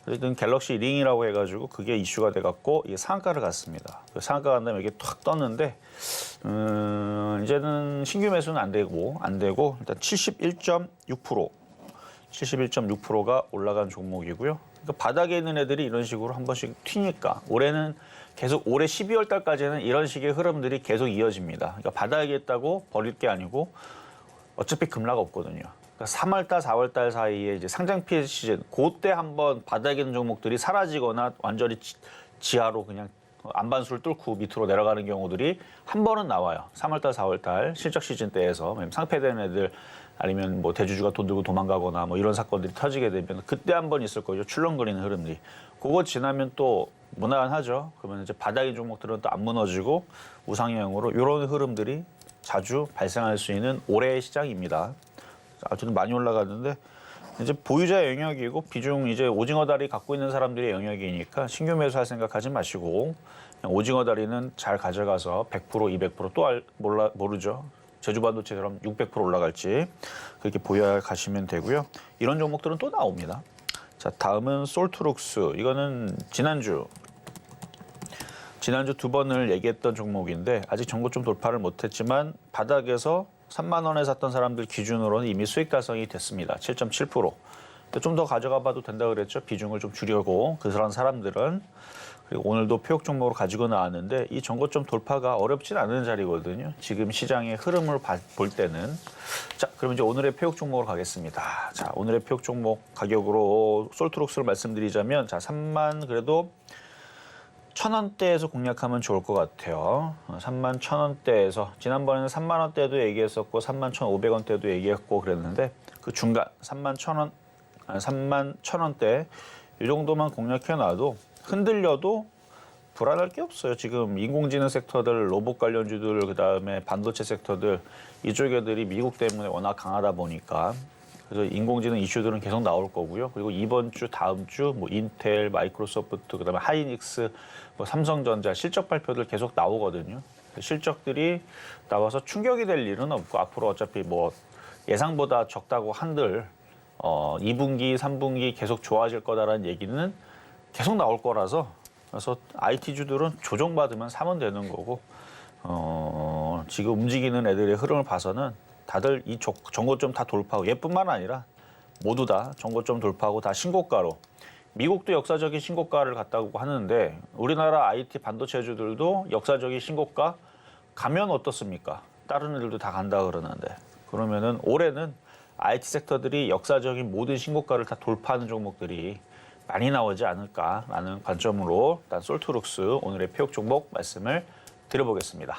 어쨌든 갤럭시 링이라고 해가지고 그게 이슈가 돼갖고 이게 상한가를 갔습니다. 상한가 간 다음에 이게 탁 떴는데 이제는 신규 매수는 안 되고 일단 71.6%가 올라간 종목이고요. 그러니까 바닥에 있는 애들이 이런 식으로 한 번씩 튀니까 올해는 계속 올해 12월 달까지는 이런 식의 흐름들이 계속 이어집니다. 그러니까 바닥에 있다고 버릴 게 아니고 어차피 급락 없거든요. 그러니까 3월 달, 4월 달 사이에 이제 상장 피해 시즌 그때 한번 바닥에 있는 종목들이 사라지거나 완전히 지하로 그냥 안반수를 뚫고 밑으로 내려가는 경우들이 한 번은 나와요. 3월 달, 4월 달 실적 시즌 때에서 상폐된 애들 아니면 뭐 대주주가 돈 들고 도망가거나 뭐 이런 사건들이 터지게 되면 그때 한 번 있을 거죠. 출렁거리는 흐름들이. 그거 지나면 또 무난하죠. 그러면 이제 바닥인 종목들은 또 안 무너지고 우상향으로 이런 흐름들이 자주 발생할 수 있는 올해의 시장입니다. 아무튼 많이 올라갔는데 이제 보유자의 영역이고 비중 이제 오징어 다리 갖고 있는 사람들의 영역이니까 신규 매수할 생각하지 마시고 오징어 다리는 잘 가져가서 100%, 200% 또 모르죠. 제주반도체처럼 600% 올라갈지 그렇게 보유해 가시면 되고요. 이런 종목들은 또 나옵니다. 자, 다음은 솔트룩스. 이거는 지난주 두 번을 얘기했던 종목인데 아직 전고점 돌파를 못했지만 바닥에서 3만 원에 샀던 사람들 기준으로는 이미 수익 달성이 됐습니다. 7.7%. 좀 더 가져가 봐도 된다 그랬죠. 비중을 좀 줄이고 그런 사람들은. 그리고 오늘도 표역 종목으로 가지고 나왔는데 이 전고점 돌파가 어렵진 않은 자리거든요. 지금 시장의 흐름을 볼 때는. 자, 그럼 이제 오늘의 표역 종목으로 가겠습니다. 자, 오늘의 표역 종목 가격으로 솔트룩스를 말씀드리자면 자, 3만 그래도 1,000원대에서 공략하면 좋을 것 같아요. 3만 1,000원대에서 지난번에는 3만 원대도 얘기했었고 3만 1,500원대도 얘기했고 그랬는데 그 중간 3만 1,000원대 이 정도만 공략해놔도 흔들려도 불안할 게 없어요. 지금 인공지능 섹터들, 로봇 관련주들, 그다음에 반도체 섹터들 이쪽 애들이 미국 때문에 워낙 강하다 보니까 그래서 인공지능 이슈들은 계속 나올 거고요. 그리고 이번 주, 다음 주 뭐 인텔, 마이크로소프트, 그다음에 하이닉스, 뭐 삼성전자 실적 발표들 계속 나오거든요. 실적들이 나와서 충격이 될 일은 없고 앞으로 어차피 뭐 예상보다 적다고 한들 2분기, 3분기 계속 좋아질 거다라는 얘기는 계속 나올 거라서 그래서 IT주들은 조정받으면 사면 되는 거고 지금 움직이는 애들의 흐름을 봐서는 다들 이 전고점 다 돌파하고 얘뿐만 아니라 모두 다 전고점 돌파하고 다 신고가로 미국도 역사적인 신고가를 갔다고 하는데 우리나라 IT 반도체주들도 역사적인 신고가 가면 어떻습니까? 다른 애들도 다 간다 그러는데 그러면은 올해는 IT 섹터들이 역사적인 모든 신고가를 다 돌파하는 종목들이 많이 나오지 않을까라는 관점으로 일단 솔트룩스 오늘의 표역 종목 말씀을 드려보겠습니다.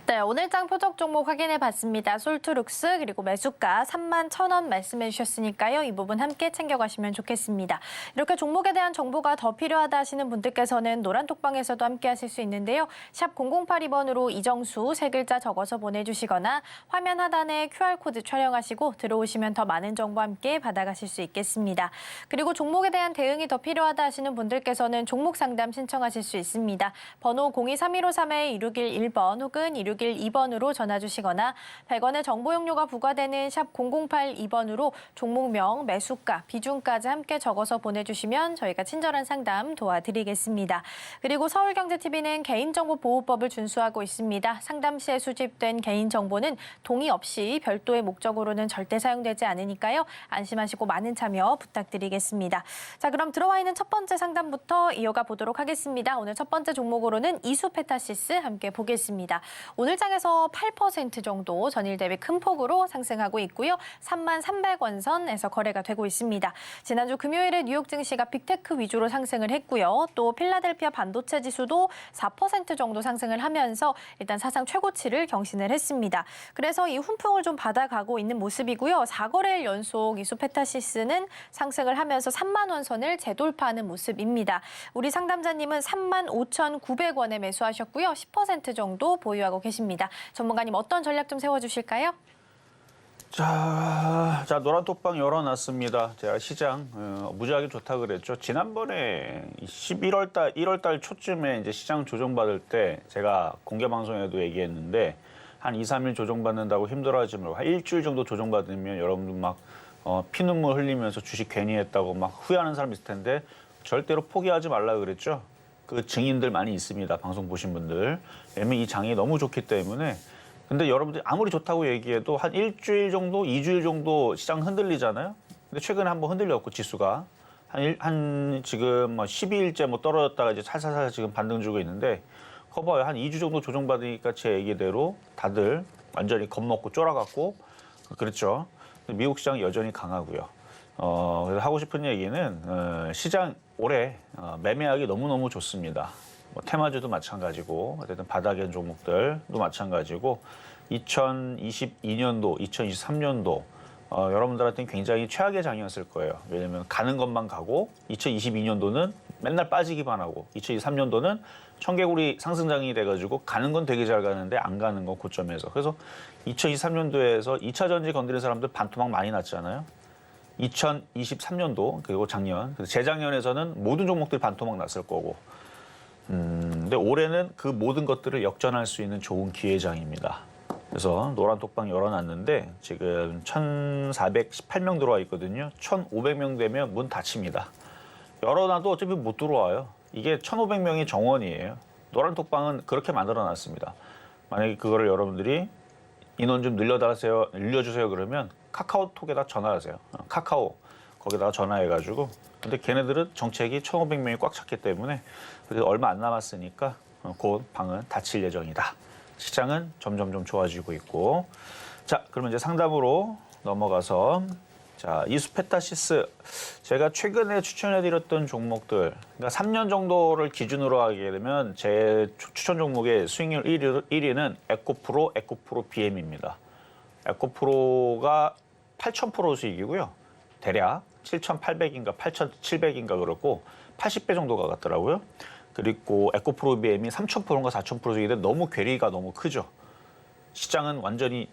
네, 오늘장 표적 종목 확인해 봤습니다. 솔트룩스 그리고 매수가 3만 1,000원 말씀해 주셨으니까요. 이 부분 함께 챙겨가시면 좋겠습니다. 이렇게 종목에 대한 정보가 더 필요하다 하시는 분들께서는 노란톡방에서도 함께 하실 수 있는데요. 샵 0082번으로 이정수 3글자 적어서 보내주시거나 화면 하단에 QR코드 촬영하시고 들어오시면 더 많은 정보 함께 받아가실 수 있겠습니다. 그리고 종목에 대한 대응이 더 필요하다 하시는 분들께서는 종목 상담 신청하실 수 있습니다. 번호 023153-2611번 혹은 2612번으로 전화 주시거나 100원의 정보 용료가 부과되는 샵 0082번으로 종목명, 매수가, 비중까지 함께 적어서 보내주시면 저희가 친절한 상담 도와드리겠습니다. 그리고 서울경제TV는 개인정보보호법을 준수하고 있습니다. 상담 시에 수집된 개인정보는 동의 없이 별도의 목적으로는 절대 사용되지 않으니까요. 안심하시고 많은 참여 부탁드리겠습니다. 자, 그럼 들어와 있는 첫 번째 상담부터 이어가 보도록 하겠습니다. 오늘 첫 번째 종목으로는 이수페타시스 함께 보겠습니다. 오늘 장에서 8% 정도 전일 대비 큰 폭으로 상승하고 있고요. 33,300원 선에서 거래가 되고 있습니다. 지난주 금요일에 뉴욕 증시가 빅테크 위주로 상승을 했고요. 또 필라델피아 반도체 지수도 4% 정도 상승을 하면서 일단 사상 최고치를 경신을 했습니다. 그래서 이 훈풍을 좀 받아가고 있는 모습이고요. 4거래일 연속 이수페타시스는 상승을 하면서 3만 원 선을 재돌파하는 모습입니다. 우리 상담자님은 35,900원에 매수하셨고요. 10% 정도 보유하고 계십니다. 전문가님 어떤 전략 좀 세워주실까요? 자, 노란톡방 열어놨습니다. 제가 시장 무지하게 좋다 그랬죠. 지난번에 1월 달 초쯤에 이제 시장 조정받을 때 제가 공개 방송에도 얘기했는데 한 2, 3일 조정받는다고 힘들어하지 말고 한 일주일 정도 조정받으면 여러분들 막 피눈물 흘리면서 주식 괜히 했다고 막 후회하는 사람 있을 텐데 절대로 포기하지 말라 그랬죠. 그 증인들 많이 있습니다. 방송 보신 분들. 왜냐면 이 장이 너무 좋기 때문에. 근데 여러분들이 아무리 좋다고 얘기해도 한 일주일 정도, 2주일 정도 시장 흔들리잖아요. 근데 최근에 한번 흔들렸고 지수가 한 지금 12일째 뭐 떨어졌다가 이제 살살살 지금 반등 주고 있는데 커봐요. 한 2주 정도 조정받으니까 제 얘기대로 다들 완전히 겁먹고 쫄아갖고 그렇죠. 미국 시장 여전히 강하고요. 그래서 하고 싶은 얘기는 시장 올해 매매하기 너무너무 좋습니다. 뭐 테마주도 마찬가지고 어쨌든 바닥엔 종목들도 마찬가지고 2022년도, 2023년도 여러분들한테는 굉장히 최악의 장이었을 거예요. 왜냐하면 가는 것만 가고 2022년도는 맨날 빠지기만 하고 2023년도는 청개구리 상승장이 돼가지고 가는 건 되게 잘 가는데 안 가는 건 고점에서. 그래서 2023년도에서 2차 전지 건드린 사람들 반토막 많이 났잖아요. 2023년도 그리고 작년, 재작년에서는 모든 종목들이 반토막 났을 거고. 근데 올해는 그 모든 것들을 역전할 수 있는 좋은 기회장입니다. 그래서 노란 톡방 열어놨는데 지금 1,418명 들어와 있거든요. 1,500명 되면 문 닫힙니다. 열어놔도 어차피 못 들어와요. 이게 1,500명이 정원이에요. 노란 톡방은 그렇게 만들어놨습니다. 만약에 그거를 여러분들이 인원 좀 늘려주세요 그러면 카카오톡에다 전화하세요. 카카오 거기다가 전화해가지고. 근데 걔네들은 정책이 1,500명이 꽉 찼기 때문에 얼마 안 남았으니까 곧 방은 닫힐 예정이다. 시장은 점점 좀 좋아지고 있고. 자, 그러면 이제 상담으로 넘어가서 자, 이수페타시스 제가 최근에 추천해드렸던 종목들, 그러니까 3년 정도를 기준으로 하게 되면 제 추천 종목의 수익률 1위는 에코프로 BM입니다. 에코프로가 8,000% 수익이고요. 대략 7,800인가 8,700인가 그렇고 80배 정도가 같더라고요. 그리고 에코프로 BM이 3,000%인가 4,000% 수익인데 너무 괴리가 너무 크죠. 시장은 완전히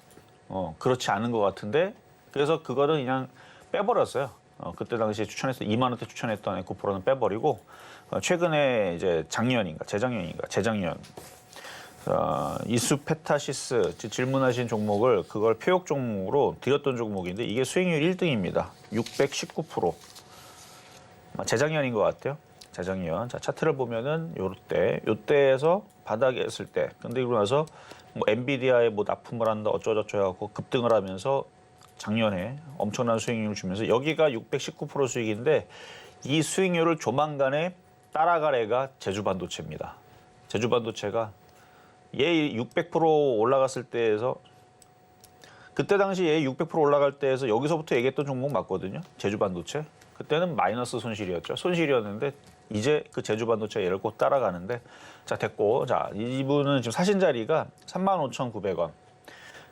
그렇지 않은 것 같은데 그래서 그거는 그냥 빼버렸어요. 그때 당시에 추천했던 2만 원대 추천했던 에코프로는 빼버리고 최근에 이제 재작년 이수페타시스 질문하신 종목을 그걸 표역 종목으로 드렸던 종목인데 이게 수익률 1등입니다. 619%. 재작년인 것 같아요. 재작년. 자, 차트를 보면은 요때에서 바닥에 있을 때. 근데 그러고 나서 뭐 엔비디아에 뭐 납품을 한다 어쩌고저쩌고 하고 급등을 하면서 작년에 엄청난 수익률을 주면서 여기가 619% 수익인데 이 수익률을 조만간에 따라갈 애가 제주반도체입니다. 제주반도체가 얘 600% 올라갔을 때에서 그때 당시 얘 600% 올라갈 때에서 여기서부터 얘기했던 종목 맞거든요. 제주반도체. 그때는 마이너스 손실이었죠. 손실이었는데 이제 그 제주반도체 얘를 곧 따라가는데 자 됐고 자 이분은 지금 사신 자리가 35,900원.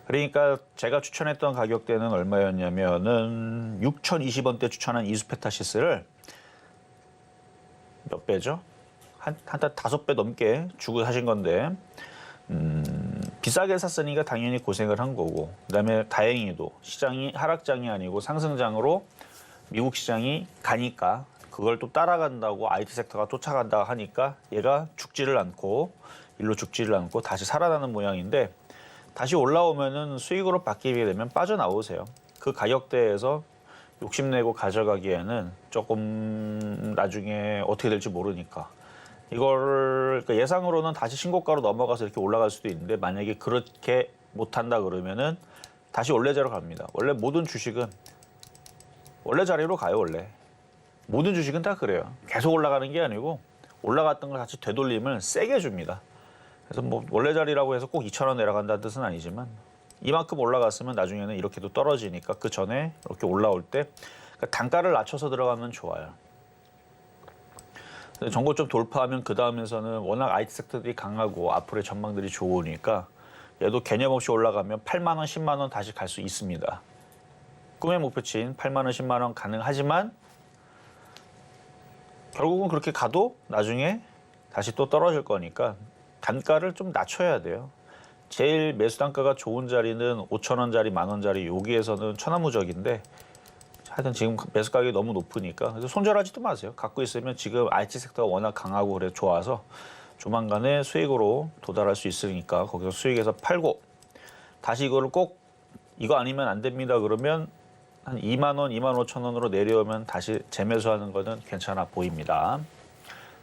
그러니까 제가 추천했던 가격대는 얼마였냐면은 6,020원대 추천한 이수페타시스를 몇 배죠? 한 5배 넘게 주고 사신 건데 비싸게 샀으니까 당연히 고생을 한 거고 그다음에 다행히도 시장이 하락장이 아니고 상승장으로 미국 시장이 가니까 그걸 또 따라간다고 IT 섹터가 쫓아간다 하니까 얘가 죽지를 않고 다시 살아나는 모양인데 다시 올라오면은 수익으로 바뀌게 되면 빠져나오세요. 그 가격대에서 욕심내고 가져가기에는 조금 나중에 어떻게 될지 모르니까 이거를 그러니까 예상으로는 다시 신고가로 넘어가서 이렇게 올라갈 수도 있는데 만약에 그렇게 못한다 그러면은 다시 원래 자리로 갑니다. 원래 모든 주식은 원래 자리로 가요. 원래 모든 주식은 다 그래요. 계속 올라가는 게 아니고 올라갔던 걸 다시 되돌림을 세게 줍니다. 그래서 뭐 원래 자리라고 해서 꼭 2,000원 내려간다는 뜻은 아니지만 이만큼 올라갔으면 나중에는 이렇게도 떨어지니까 그 전에 이렇게 올라올 때 그러니까 단가를 낮춰서 들어가면 좋아요. 정고점 돌파하면 그 다음에서는 워낙 IT 섹터들이 강하고 앞으로의 전망들이 좋으니까 얘도 개념 없이 올라가면 8만 원, 10만 원 다시 갈 수 있습니다. 꿈의 목표치인 8만 원, 10만 원 가능하지만 결국은 그렇게 가도 나중에 다시 또 떨어질 거니까 단가를 좀 낮춰야 돼요. 제일 매수 단가가 좋은 자리는 5,000원짜리, 10,000원짜리 여기에서는 천하무적인데 하여튼 지금 매수 가격이 너무 높으니까 그래서 손절하지도 마세요. 갖고 있으면 지금 IT 섹터가 워낙 강하고 그래 좋아서 조만간에 수익으로 도달할 수 있으니까 거기서 수익에서 팔고 다시 이거를 꼭 이거 아니면 안 됩니다 그러면 한 2만 원, 25,000원으로 내려오면 다시 재매수하는 거는 괜찮아 보입니다.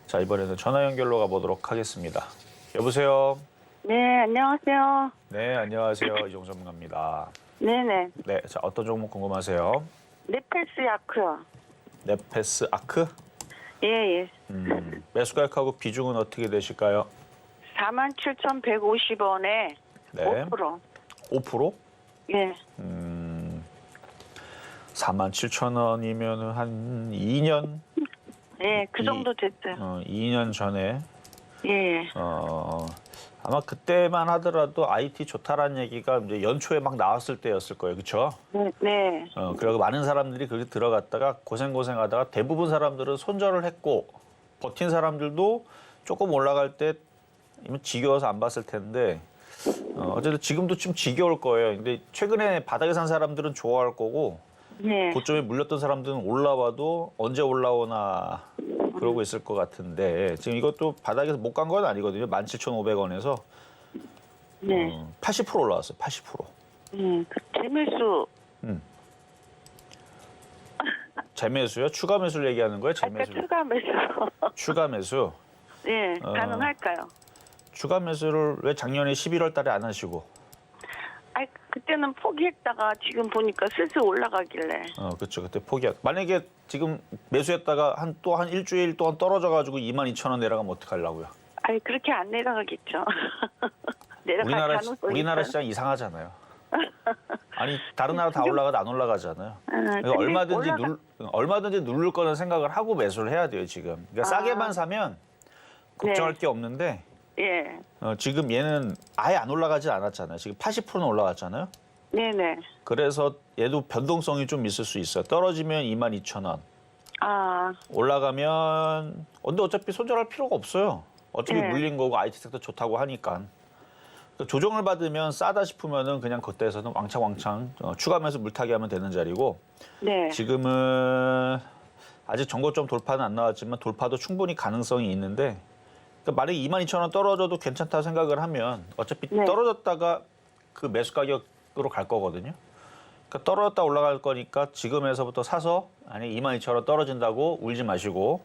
자, 이번에는 전화 연결로 가보도록 하겠습니다. 여보세요? 네, 안녕하세요. 네, 안녕하세요. 이종섭 전문가입니다. 네네. 네, 자, 어떤 종목 궁금하세요? 네페스 야크요. 네페스 아크? 예, 예. 매수 가격하고 비중은 어떻게 되실까요? 47,150원에 네. 5%. 5%? 예. 47,000원이면 한 2년? 예, 그 정도 됐어요. 2년 전에 예, 예. 아마 그때만 하더라도 IT 좋다라는 얘기가 이제 연초에 막 나왔을 때였을 거예요. 그렇죠? 네, 네. 그리고 많은 사람들이 그렇게 들어갔다가 고생하다가 대부분 사람들은 손절을 했고 버틴 사람들도 조금 올라갈 때 지겨워서 안 봤을 텐데 어쨌든 지금도 좀 지겨울 거예요. 근데 최근에 바닥에 산 사람들은 좋아할 거고 네. 고점에 물렸던 사람들은 올라와도 언제 올라오나 그러고 있을 것 같은데 지금 이것도 바닥에서 못 간 건 아니거든요. 17,500원에서 네. 80% 올라왔어요. 80%. 그 재밀수. 재매수요? 추가 매수를 얘기하는 거예요? 재매수? 추가 매수. 추가 매수. 네, 가능할까요? 추가 매수를 왜 작년에 11월 달에 안 하시고? 그때는 포기했다가 지금 보니까 슬슬 올라가길래. 그렇죠. 그때 포기했. 만약에 지금 매수했다가 또 한 일주일 동안 떨어져가지고 22,000원 내려가면 어떡하려고요? 그렇게 안 내려가겠죠. 내려갈 가능성이 우리나라 있어요. 시장 이상하잖아요. 아니 다른 나라 다 올라가도 안 올라가잖아요. 그래서 얼마든지 누를 거는 생각을 하고 매수를 해야 돼요 지금. 그러니까 싸게만 사면 걱정할 게 없는데 예. 지금 얘는 아예 안 올라가지 않았잖아요. 지금 80%는 올라갔잖아요. 네네. 그래서 얘도 변동성이 좀 있을 수 있어요. 떨어지면 22,000원. 올라가면 근데 어차피 손절할 필요가 없어요. 어차피 네. 물린 거고 IT 섹터 좋다고 하니까. 조정을 받으면 싸다 싶으면은 그냥 그때에서는 왕창 추가 매수 물타기 하면 되는 자리고 네. 지금은 아직 정고점 돌파는 안 나왔지만 돌파도 충분히 가능성이 있는데 그러니까 만약에 22,000원 떨어져도 괜찮다 생각을 하면 어차피 네. 떨어졌다가 그 매수 가격으로 갈 거거든요. 그러니까 떨어졌다 올라갈 거니까 지금에서부터 사서 아니 22,000원 떨어진다고 울지 마시고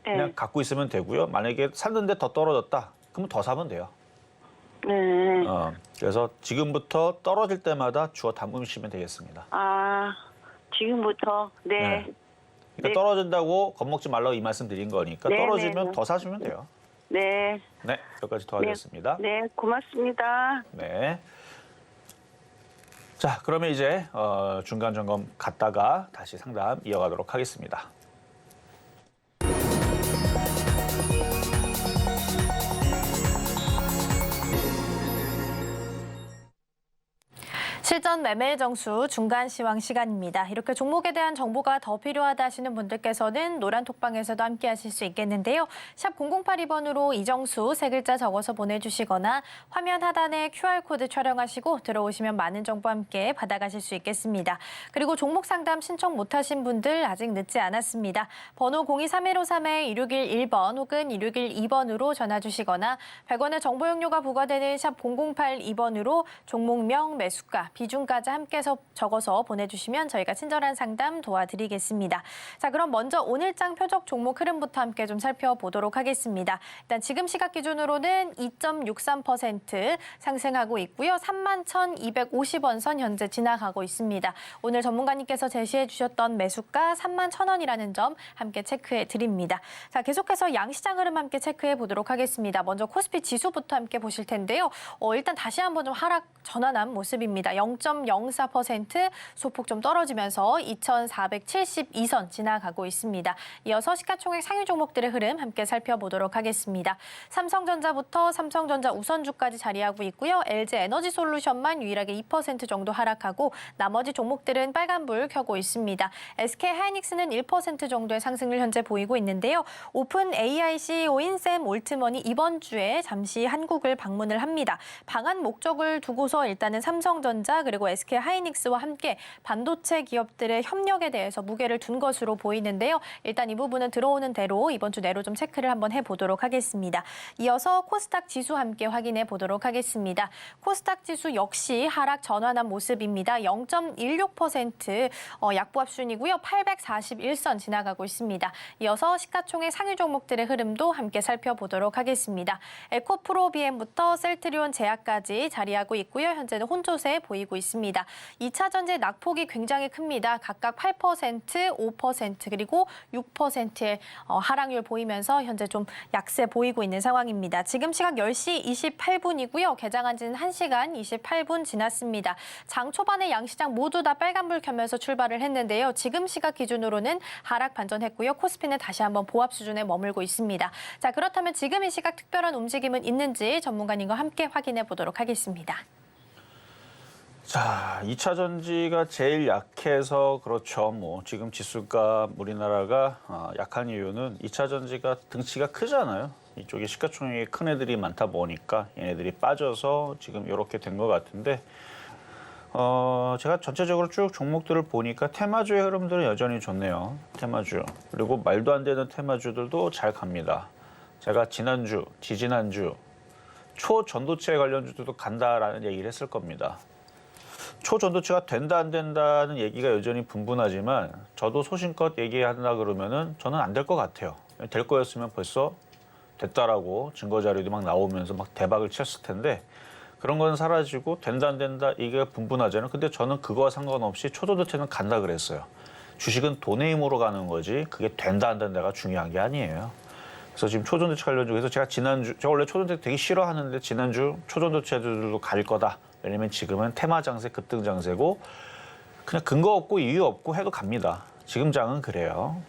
그냥 네. 갖고 있으면 되고요. 만약에 샀는데 더 떨어졌다 그러면 더 사면 돼요. 네. 그래서 지금부터 떨어질 때마다 주워 담으시면 되겠습니다. 지금부터. 네. 그러니까 네. 떨어진다고 겁먹지 말라고 이 말씀 드린 거니까 네, 떨어지면 네. 더 사시면 돼요. 네. 네, 여기까지 도와드렸습니다. 네, 고맙습니다. 네. 자, 그러면 이제 중간 점검 갔다가 다시 상담 이어가도록 하겠습니다. 실전 매매 정수 중간 시황 시간입니다. 이렇게 종목에 대한 정보가 더 필요하다 하시는 분들께서는 노란 톡방에서도 함께 하실 수 있겠는데요. 샵 0082번으로 이정수 세 글자 적어서 보내주시거나 화면 하단에 QR코드 촬영하시고 들어오시면 많은 정보 함께 받아가실 수 있겠습니다. 그리고 종목 상담 신청 못하신 분들 아직 늦지 않았습니다. 번호 023153-2611번 혹은 2612번으로 전화 주시거나 100원의 정보 용료가 부과되는 샵 0082번으로 종목명, 매수가, 비중까지 함께 적어서 보내주시면 저희가 친절한 상담 도와드리겠습니다. 자, 그럼 먼저 오늘장 표적 종목 흐름부터 함께 좀 살펴보도록 하겠습니다. 일단 지금 시각 기준으로는 2.63% 상승하고 있고요. 31,250원 선 현재 지나가고 있습니다. 오늘 전문가님께서 제시해 주셨던 매수가 31,000원이라는 점 함께 체크해 드립니다. 자, 계속해서 양시장 흐름 함께 체크해 보도록 하겠습니다. 먼저 코스피 지수부터 함께 보실 텐데요. 일단 다시 한번 좀 하락 전환한 모습입니다. 0.04% 소폭 좀 떨어지면서 2,472선 지나가고 있습니다. 이어서 시가총액 상위 종목들의 흐름 함께 살펴보도록 하겠습니다. 삼성전자부터 삼성전자 우선주까지 자리하고 있고요. LG에너지솔루션만 유일하게 2% 정도 하락하고 나머지 종목들은 빨간불 켜고 있습니다. SK하이닉스는 1% 정도의 상승률 현재 보이고 있는데요. 오픈 AI CEO인 샘 올트먼이 이번 주에 잠시 한국을 방문을 합니다. 방한 목적을 두고서 일단은 삼성전자 그리고 SK하이닉스와 함께 반도체 기업들의 협력에 대해서 무게를 둔 것으로 보이는데요. 일단 이 부분은 들어오는 대로 이번 주 내로 좀 체크를 한번 해보도록 하겠습니다. 이어서 코스닥 지수 함께 확인해 보도록 하겠습니다. 코스닥 지수 역시 하락 전환한 모습입니다. 0.16% 약보합 순이고요. 841선 지나가고 있습니다. 이어서 시가총액 상위 종목들의 흐름도 함께 살펴보도록 하겠습니다. 에코프로 BM부터 셀트리온 제약까지 자리하고 있고요. 현재는 혼조세 보이고 보이고 있습니다. 2차 전지 낙폭이 굉장히 큽니다. 각각 8%, 5% 그리고 6%의 하락률 보이면서 현재 좀 약세 보이고 있는 상황입니다. 지금 시각 10시 28분이고요. 개장한 지는 1시간 28분 지났습니다. 장 초반에 양시장 모두 다 빨간불 켜면서 출발을 했는데요. 지금 시각 기준으로는 하락 반전했고요. 코스피는 다시 한번 보합 수준에 머물고 있습니다. 자, 그렇다면 지금 이 시각 특별한 움직임은 있는지 전문가님과 함께 확인해 보도록 하겠습니다. 자, 2차 전지가 제일 약해서 그렇죠. 뭐 지금 지수가 우리나라가 약한 이유는 2차 전지가 등치가 크잖아요. 이쪽에 시가총액이 큰 애들이 많다 보니까 얘네들이 빠져서 지금 이렇게 된 것 같은데 제가 전체적으로 쭉 종목들을 보니까 테마주의 흐름들은 여전히 좋네요. 테마주. 그리고 말도 안 되는 테마주들도 잘 갑니다. 제가 지난주, 지지난주 초전도체 관련주들도 간다라는 얘기를 했을 겁니다. 초전도체가 된다 안 된다는 얘기가 여전히 분분하지만 저도 소신껏 얘기한다 그러면은 저는 안 될 것 같아요. 될 거였으면 벌써 됐다라고 증거 자료도 막 나오면서 막 대박을 쳤을 텐데 그런 건 사라지고 된다 안 된다 이게 분분하잖아요. 근데 저는 그거와 상관없이 초전도체는 간다 그랬어요. 주식은 돈의 힘으로 가는 거지 그게 된다 안 된다가 중요한 게 아니에요. 그래서 지금 초전도체 관련주 그래서 제가 지난주 제가 원래 초전도체 되게 싫어하는데 지난주 초전도체들도 갈 거다. 왜냐면 지금은 테마 장세, 급등 장세고 그냥 근거 없고 이유 없고 해도 갑니다. 지금 장은 그래요.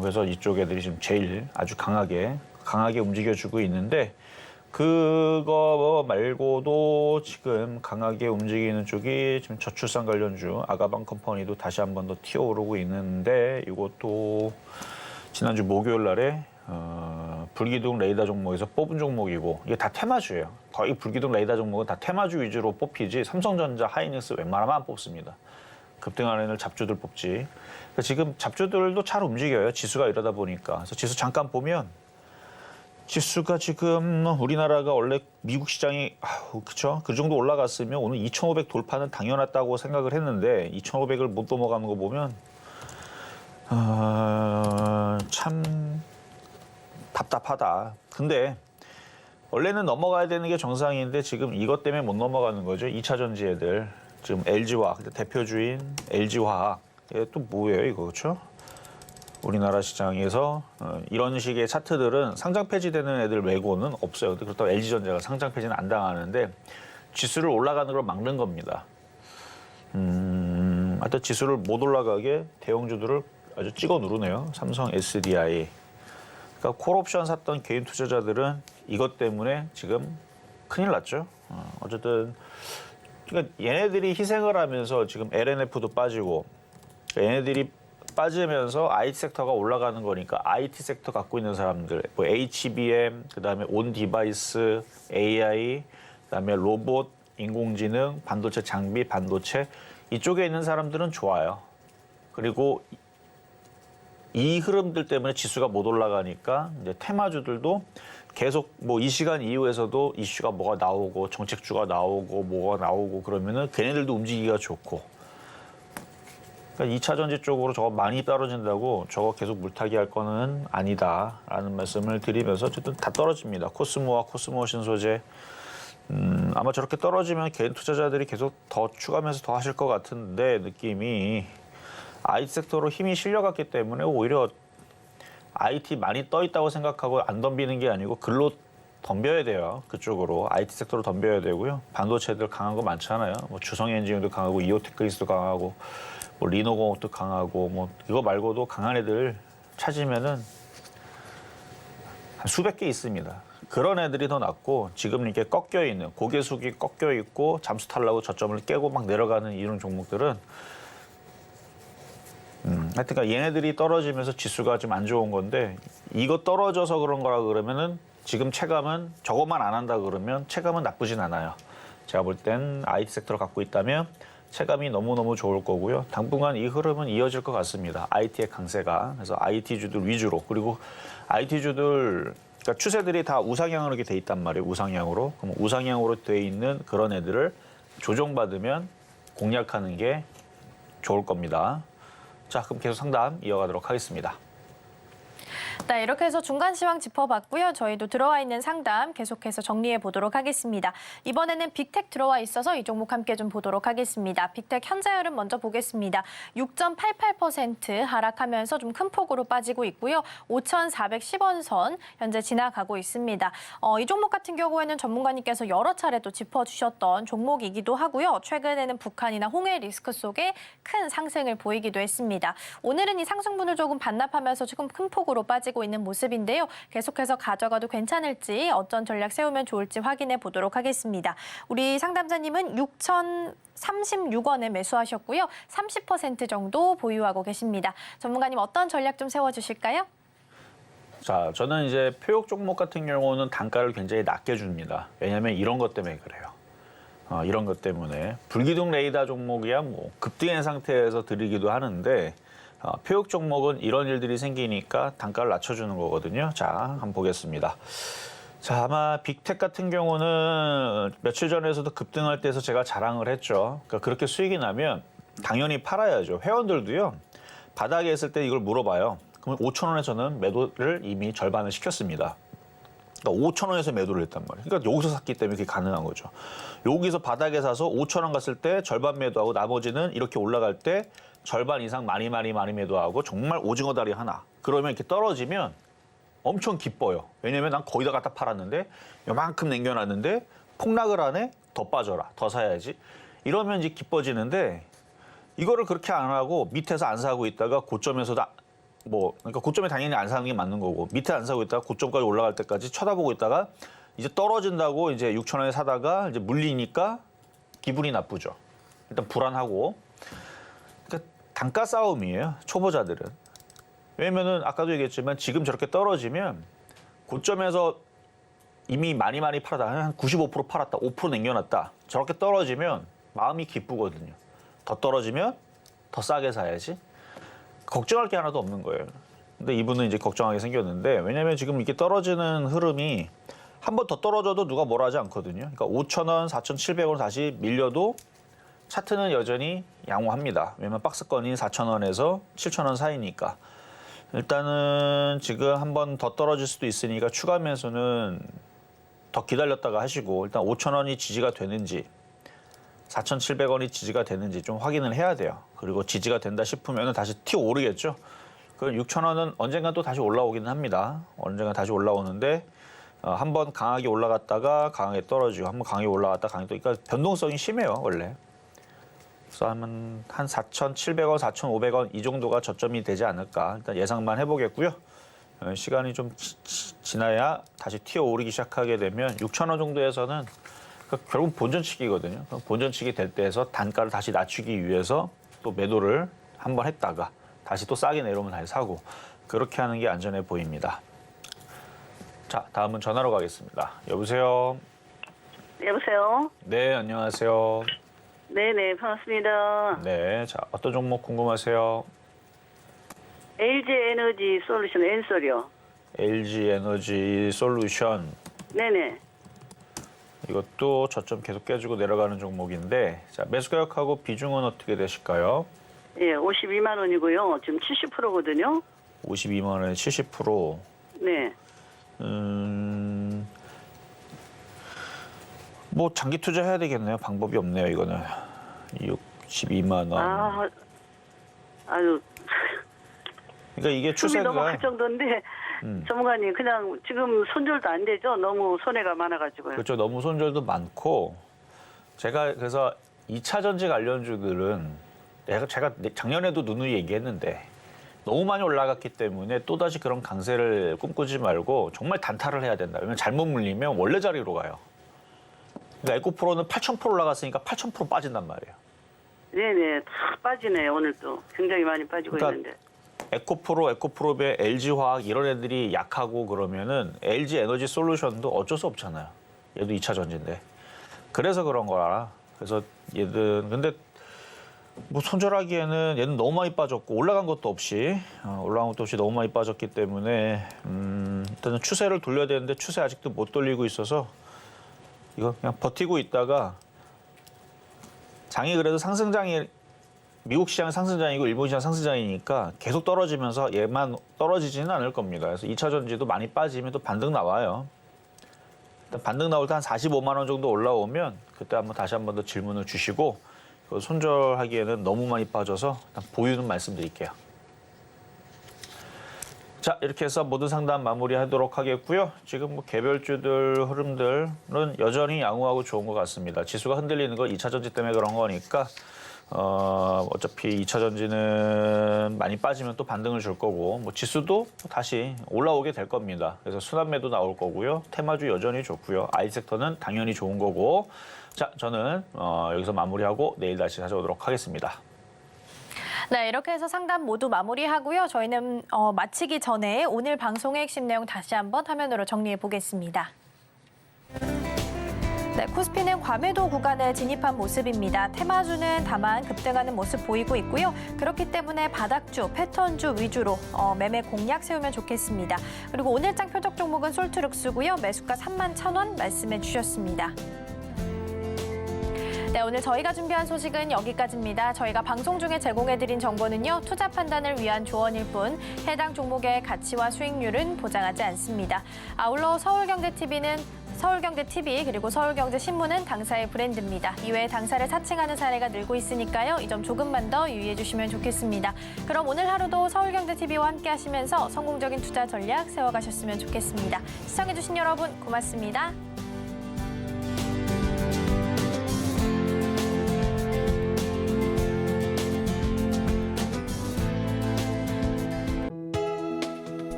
그래서 이쪽 애들이 지금 제일 아주 강하게 움직여주고 있는데 그거 말고도 지금 강하게 움직이는 쪽이 지금 저출산 관련주 아가방 컴퍼니도 다시 한 번 더 튀어오르고 있는데 이것도 지난주 목요일 날에 불기둥 레이더 종목에서 뽑은 종목이고 이게 다 테마주예요. 거의 불기둥 레이더 종목은 다 테마주 위주로 뽑히지 삼성전자, 하이닉스 웬만하면 안 뽑습니다. 급등하는 애들 잡주들 뽑지. 그러니까 지금 잡주들도 잘 움직여요. 지수가 이러다 보니까. 그래서 지수 잠깐 보면 지수가 지금 우리나라가 원래 미국 시장이 그쵸? 그 정도 올라갔으면 오늘 2,500 돌파는 당연하다고 생각을 했는데 2,500을 못 넘어가는 거 보면 참 답답하다. 근데 원래는 넘어가야 되는 게 정상인데 지금 이것 때문에 못 넘어가는 거죠. 2차 전지 애들. 지금 LG화학, 대표주인 LG화학. 이게 또 뭐예요, 이거 그렇죠? 우리나라 시장에서 이런 식의 차트들은 상장 폐지되는 애들 외고는 없어요. 그렇다고 LG전자가 상장 폐지는 안 당하는데 지수를 올라가는 걸 막는 겁니다. 하여튼 지수를 못 올라가게 대형주들을 아주 찍어 누르네요. 삼성 SDI. 그러니까 콜옵션 샀던 개인 투자자들은 이것 때문에 지금 큰일 났죠. 어쨌든 그러니까 얘네들이 희생을 하면서 지금 LNF도 빠지고 그러니까 얘네들이 빠지면서 IT 섹터가 올라가는 거니까 IT 섹터 갖고 있는 사람들, 뭐 HBM, 그다음에 온 디바이스, AI, 그다음에 로봇, 인공지능, 반도체 장비, 반도체 이쪽에 있는 사람들은 좋아요. 그리고 이 흐름들 때문에 지수가 못 올라가니까 이제 테마주들도 계속 뭐 이 시간 이후에서도 이슈가 뭐가 나오고 정책주가 나오고 뭐가 나오고 그러면은 걔네들도 움직이기가 좋고. 그러니까 2차 전지 쪽으로 저거 많이 떨어진다고 저거 계속 물타기 할 거는 아니다라는 말씀을 드리면서 어쨌든 다 떨어집니다. 코스모와 코스모 신소재. 아마 저렇게 떨어지면 개인 투자자들이 계속 더 추가하면서 더 하실 것 같은데 느낌이 IT 섹터로 힘이 실려갔기 때문에 오히려 IT 많이 떠 있다고 생각하고 안 덤비는 게 아니고 글로 덤벼야 돼요. 그쪽으로 IT 섹터로 덤벼야 되고요. 반도체들 강한 거 많잖아요. 뭐 주성 엔지니어도 강하고 이오테크니스도 강하고 뭐 리노공업도 강하고 뭐 이거 말고도 강한 애들 찾으면은 한 수백 개 있습니다. 그런 애들이 더 낫고 지금 이렇게 꺾여 있는 고개 숙이 꺾여 있고 잠수 타려고 저점을 깨고 막 내려가는 이런 종목들은 하여튼 얘네들이 떨어지면서 지수가 좀 안 좋은 건데 이거 떨어져서 그런 거라 그러면은 지금 체감은 저것만 안 한다 그러면 체감은 나쁘진 않아요. 제가 볼 땐 IT 섹터를 갖고 있다면 체감이 너무너무 좋을 거고요. 당분간 이 흐름은 이어질 것 같습니다. IT의 강세가. 그래서 IT주들 위주로. 그리고 IT주들 그러니까 추세들이 다 우상향으로 이렇게 돼 있단 말이에요. 우상향으로. 그럼 우상향으로 돼 있는 그런 애들을 조정받으면 공략하는 게 좋을 겁니다. 자, 그럼 계속 상담 이어가도록 하겠습니다. 네, 이렇게 해서 중간 시황 짚어봤고요. 저희도 들어와 있는 상담 계속해서 정리해 보도록 하겠습니다. 이번에는 빅텍 들어와 있어서 이 종목 함께 좀 보도록 하겠습니다. 빅텍 현재 흐름 먼저 보겠습니다. 6.88% 하락하면서 좀 큰 폭으로 빠지고 있고요. 5,410원 선 현재 지나가고 있습니다. 이 종목 같은 경우에는 전문가님께서 여러 차례 또 짚어주셨던 종목이기도 하고요. 최근에는 북한이나 홍해 리스크 속에 큰 상승을 보이기도 했습니다. 오늘은 이 상승분을 조금 반납하면서 조금 큰 폭으로 빠지고 있는 모습인데요. 계속해서 가져가도 괜찮을지 어떤 전략 세우면 좋을지 확인해 보도록 하겠습니다. 우리 상담자님은 6,036원에 매수하셨고요. 30% 정도 보유하고 계십니다. 전문가님 어떤 전략 좀 세워주실까요? 자, 저는 이제 표역 종목 같은 경우는 단가를 굉장히 낮게 줍니다. 왜냐하면 이런 것 때문에 그래요. 이런 것 때문에 불기둥 레이더 종목이야 뭐 급등의 상태에서 드리기도 하는데 표역 종목은 이런 일들이 생기니까 단가를 낮춰주는 거거든요. 자, 한번 보겠습니다. 자, 아마 빅텍 같은 경우는 며칠 전에서도 급등할 때에서 제가 자랑을 했죠. 그러니까 그렇게 수익이 나면 당연히 팔아야죠. 회원들도요. 바닥에 있을 때 이걸 물어봐요. 그러면 5,000원에 저는 매도를 이미 절반을 시켰습니다. 그러니까 5,000원에서 매도를 했단 말이에요. 그러니까 여기서 샀기 때문에 그게 가능한 거죠. 여기서 바닥에 사서 5,000원 갔을 때 절반 매도하고 나머지는 이렇게 올라갈 때 절반 이상 많이 매도하고 정말 오징어 다리 하나. 그러면 이렇게 떨어지면 엄청 기뻐요. 왜냐면 난 거의 다 갖다 팔았는데 요만큼 남겨놨는데 폭락을 하네? 더 빠져라. 더 사야지. 이러면 이제 기뻐지는데 이거를 그렇게 안 하고 밑에서 안 사고 있다가 고점에서도 그러니까 고점에 당연히 안 사는 게 맞는 거고 밑에 안 사고 있다가 고점까지 올라갈 때까지 쳐다보고 있다가 이제 떨어진다고 이제 6,000원에 사다가 이제 물리니까 기분이 나쁘죠. 일단 불안하고. 그러니까 단가 싸움이에요. 초보자들은. 왜냐면은 아까도 얘기했지만 지금 저렇게 떨어지면 고점에서 이미 많이 팔았다. 한 95% 팔았다. 5% 남겨놨다. 저렇게 떨어지면 마음이 기쁘거든요. 더 떨어지면 더 싸게 사야지. 걱정할 게 하나도 없는 거예요. 근데 이분은 이제 걱정하게 생겼는데 왜냐면 지금 이렇게 떨어지는 흐름이 한 번 더 떨어져도 누가 뭐라 하지 않거든요. 그러니까 5,000원, 4,700원 다시 밀려도 차트는 여전히 양호합니다. 왜냐면 박스권이 4,000원에서 7,000원 사이니까. 일단은 지금 한 번 더 떨어질 수도 있으니까 추가 매수는 더 기다렸다가 하시고 일단 5,000원이 지지가 되는지 4,700원이 지지가 되는지 좀 확인을 해야 돼요. 그리고 지지가 된다 싶으면 다시 튀어 오르겠죠. 그럼 6,000원은 언젠가 또 다시 올라오기는 합니다. 언젠가 다시 올라오는데 한번 강하게 올라갔다가 강하게 떨어지고 한번 강하게 올라갔다가 강하게 또 그러니까 변동성이 심해요, 원래. 그래서 한 4,700원, 4,500원 이 정도가 저점이 되지 않을까 일단 예상만 해보겠고요. 시간이 좀 지나야 다시 튀어 오르기 시작하게 되면 6,000원 정도에서는 그러니까 결국 본전치기거든요. 본전치기 될 때에서 단가를 다시 낮추기 위해서 또 매도를 한번 했다가 다시 또 싸게 내려오면 다시 사고 그렇게 하는 게 안전해 보입니다. 자, 다음은 전화로 가겠습니다. 여보세요? 여보세요? 네, 안녕하세요. 네네, 반갑습니다. 네, 자, 어떤 종목 궁금하세요? LG 에너지 솔루션 엔솔이요. LG 에너지 솔루션. 네네. 이것도 저점 계속 깨지고 내려가는 종목인데 자, 매수 가격하고 비중은 어떻게 되실까요? 예, 52만 원이고요. 지금 70%거든요. 52만 원에 70%. 네. 뭐 장기 투자해야 되겠네요. 방법이 없네요, 이거는. 62만 원. 아유. 그러니까 이게 숨이 너무 추세가 갈 정도인데 전문가님 그냥 지금 손절도 안 되죠. 너무 손해가 많아가지고요. 그렇죠. 너무 손절도 많고 제가 그래서 2차 전지 관련주들은 제가 작년에도 누누이 얘기했는데 너무 많이 올라갔기 때문에 또다시 그런 강세를 꿈꾸지 말고 정말 단타를 해야 된다. 왜냐면 잘못 물리면 원래 자리로 가요. 그러니까 에코프로는 8,000% 올라갔으니까 8,000% 빠진단 말이에요. 네네. 다 빠지네요. 오늘 또 굉장히 많이 빠지고 그러니까 있는데. 에코프로의 LG화학 이런 애들이 약하고 그러면은 LG 에너지 솔루션도 어쩔 수 없잖아요. 얘도 2차 전지인데. 그래서 그런 거라. 그래서 얘는 근데 뭐 손절하기에는 얘는 너무 많이 빠졌고 올라간 것도 없이 너무 많이 빠졌기 때문에 일단은 추세를 돌려야 되는데 추세 아직도 못 돌리고 있어서 이거 그냥 버티고 있다가 장이 그래도 상승장이 미국 시장 상승장이고 일본 시장 상승장이니까 계속 떨어지면서 얘만 떨어지지는 않을 겁니다. 그래서 2차 전지도 많이 빠지면 또 반등 나와요. 일단 반등 나올 때 한 45만 원 정도 올라오면 그때 다시 한 번 더 질문을 주시고 손절하기에는 너무 많이 빠져서 일단 보유는 말씀드릴게요. 자, 이렇게 해서 모든 상담 마무리하도록 하겠고요. 지금 뭐 개별주들 흐름들은 여전히 양호하고 좋은 것 같습니다. 지수가 흔들리는 건 2차 전지 때문에 그런 거니까 어차피 2차 전지는 많이 빠지면 또 반등을 줄 거고 뭐 지수도 다시 올라오게 될 겁니다. 그래서 순환매도 나올 거고요. 테마주 여전히 좋고요. I섹터는 당연히 좋은 거고. 자, 저는 여기서 마무리하고 내일 다시 찾아오도록 하겠습니다. 네, 이렇게 해서 상담 모두 마무리하고요. 저희는 마치기 전에 오늘 방송의 핵심 내용 다시 한번 화면으로 정리해 보겠습니다. 네, 코스피는 과매도 구간에 진입한 모습입니다. 테마주는 다만 급등하는 모습 보이고 있고요. 그렇기 때문에 바닥주, 패턴주 위주로 매매 공략 세우면 좋겠습니다. 그리고 오늘장 표적 종목은 솔트룩스고요. 매수가 31,000원 말씀해 주셨습니다. 네, 오늘 저희가 준비한 소식은 여기까지입니다. 저희가 방송 중에 제공해드린 정보는요, 투자 판단을 위한 조언일 뿐 해당 종목의 가치와 수익률은 보장하지 않습니다. 아울러 서울경제TV 그리고 서울경제신문은 당사의 브랜드입니다. 이외에 당사를 사칭하는 사례가 늘고 있으니까요. 이 점 조금만 더 유의해 주시면 좋겠습니다. 그럼 오늘 하루도 서울경제TV와 함께 하시면서 성공적인 투자 전략 세워가셨으면 좋겠습니다. 시청해 주신 여러분 고맙습니다.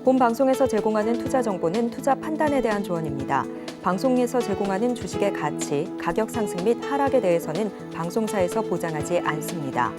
본 방송에서 제공하는 투자 정보는 투자 판단에 대한 조언입니다. 방송에서 제공하는 주식의 가치, 가격 상승 및 하락에 대해서는 방송사에서 보장하지 않습니다.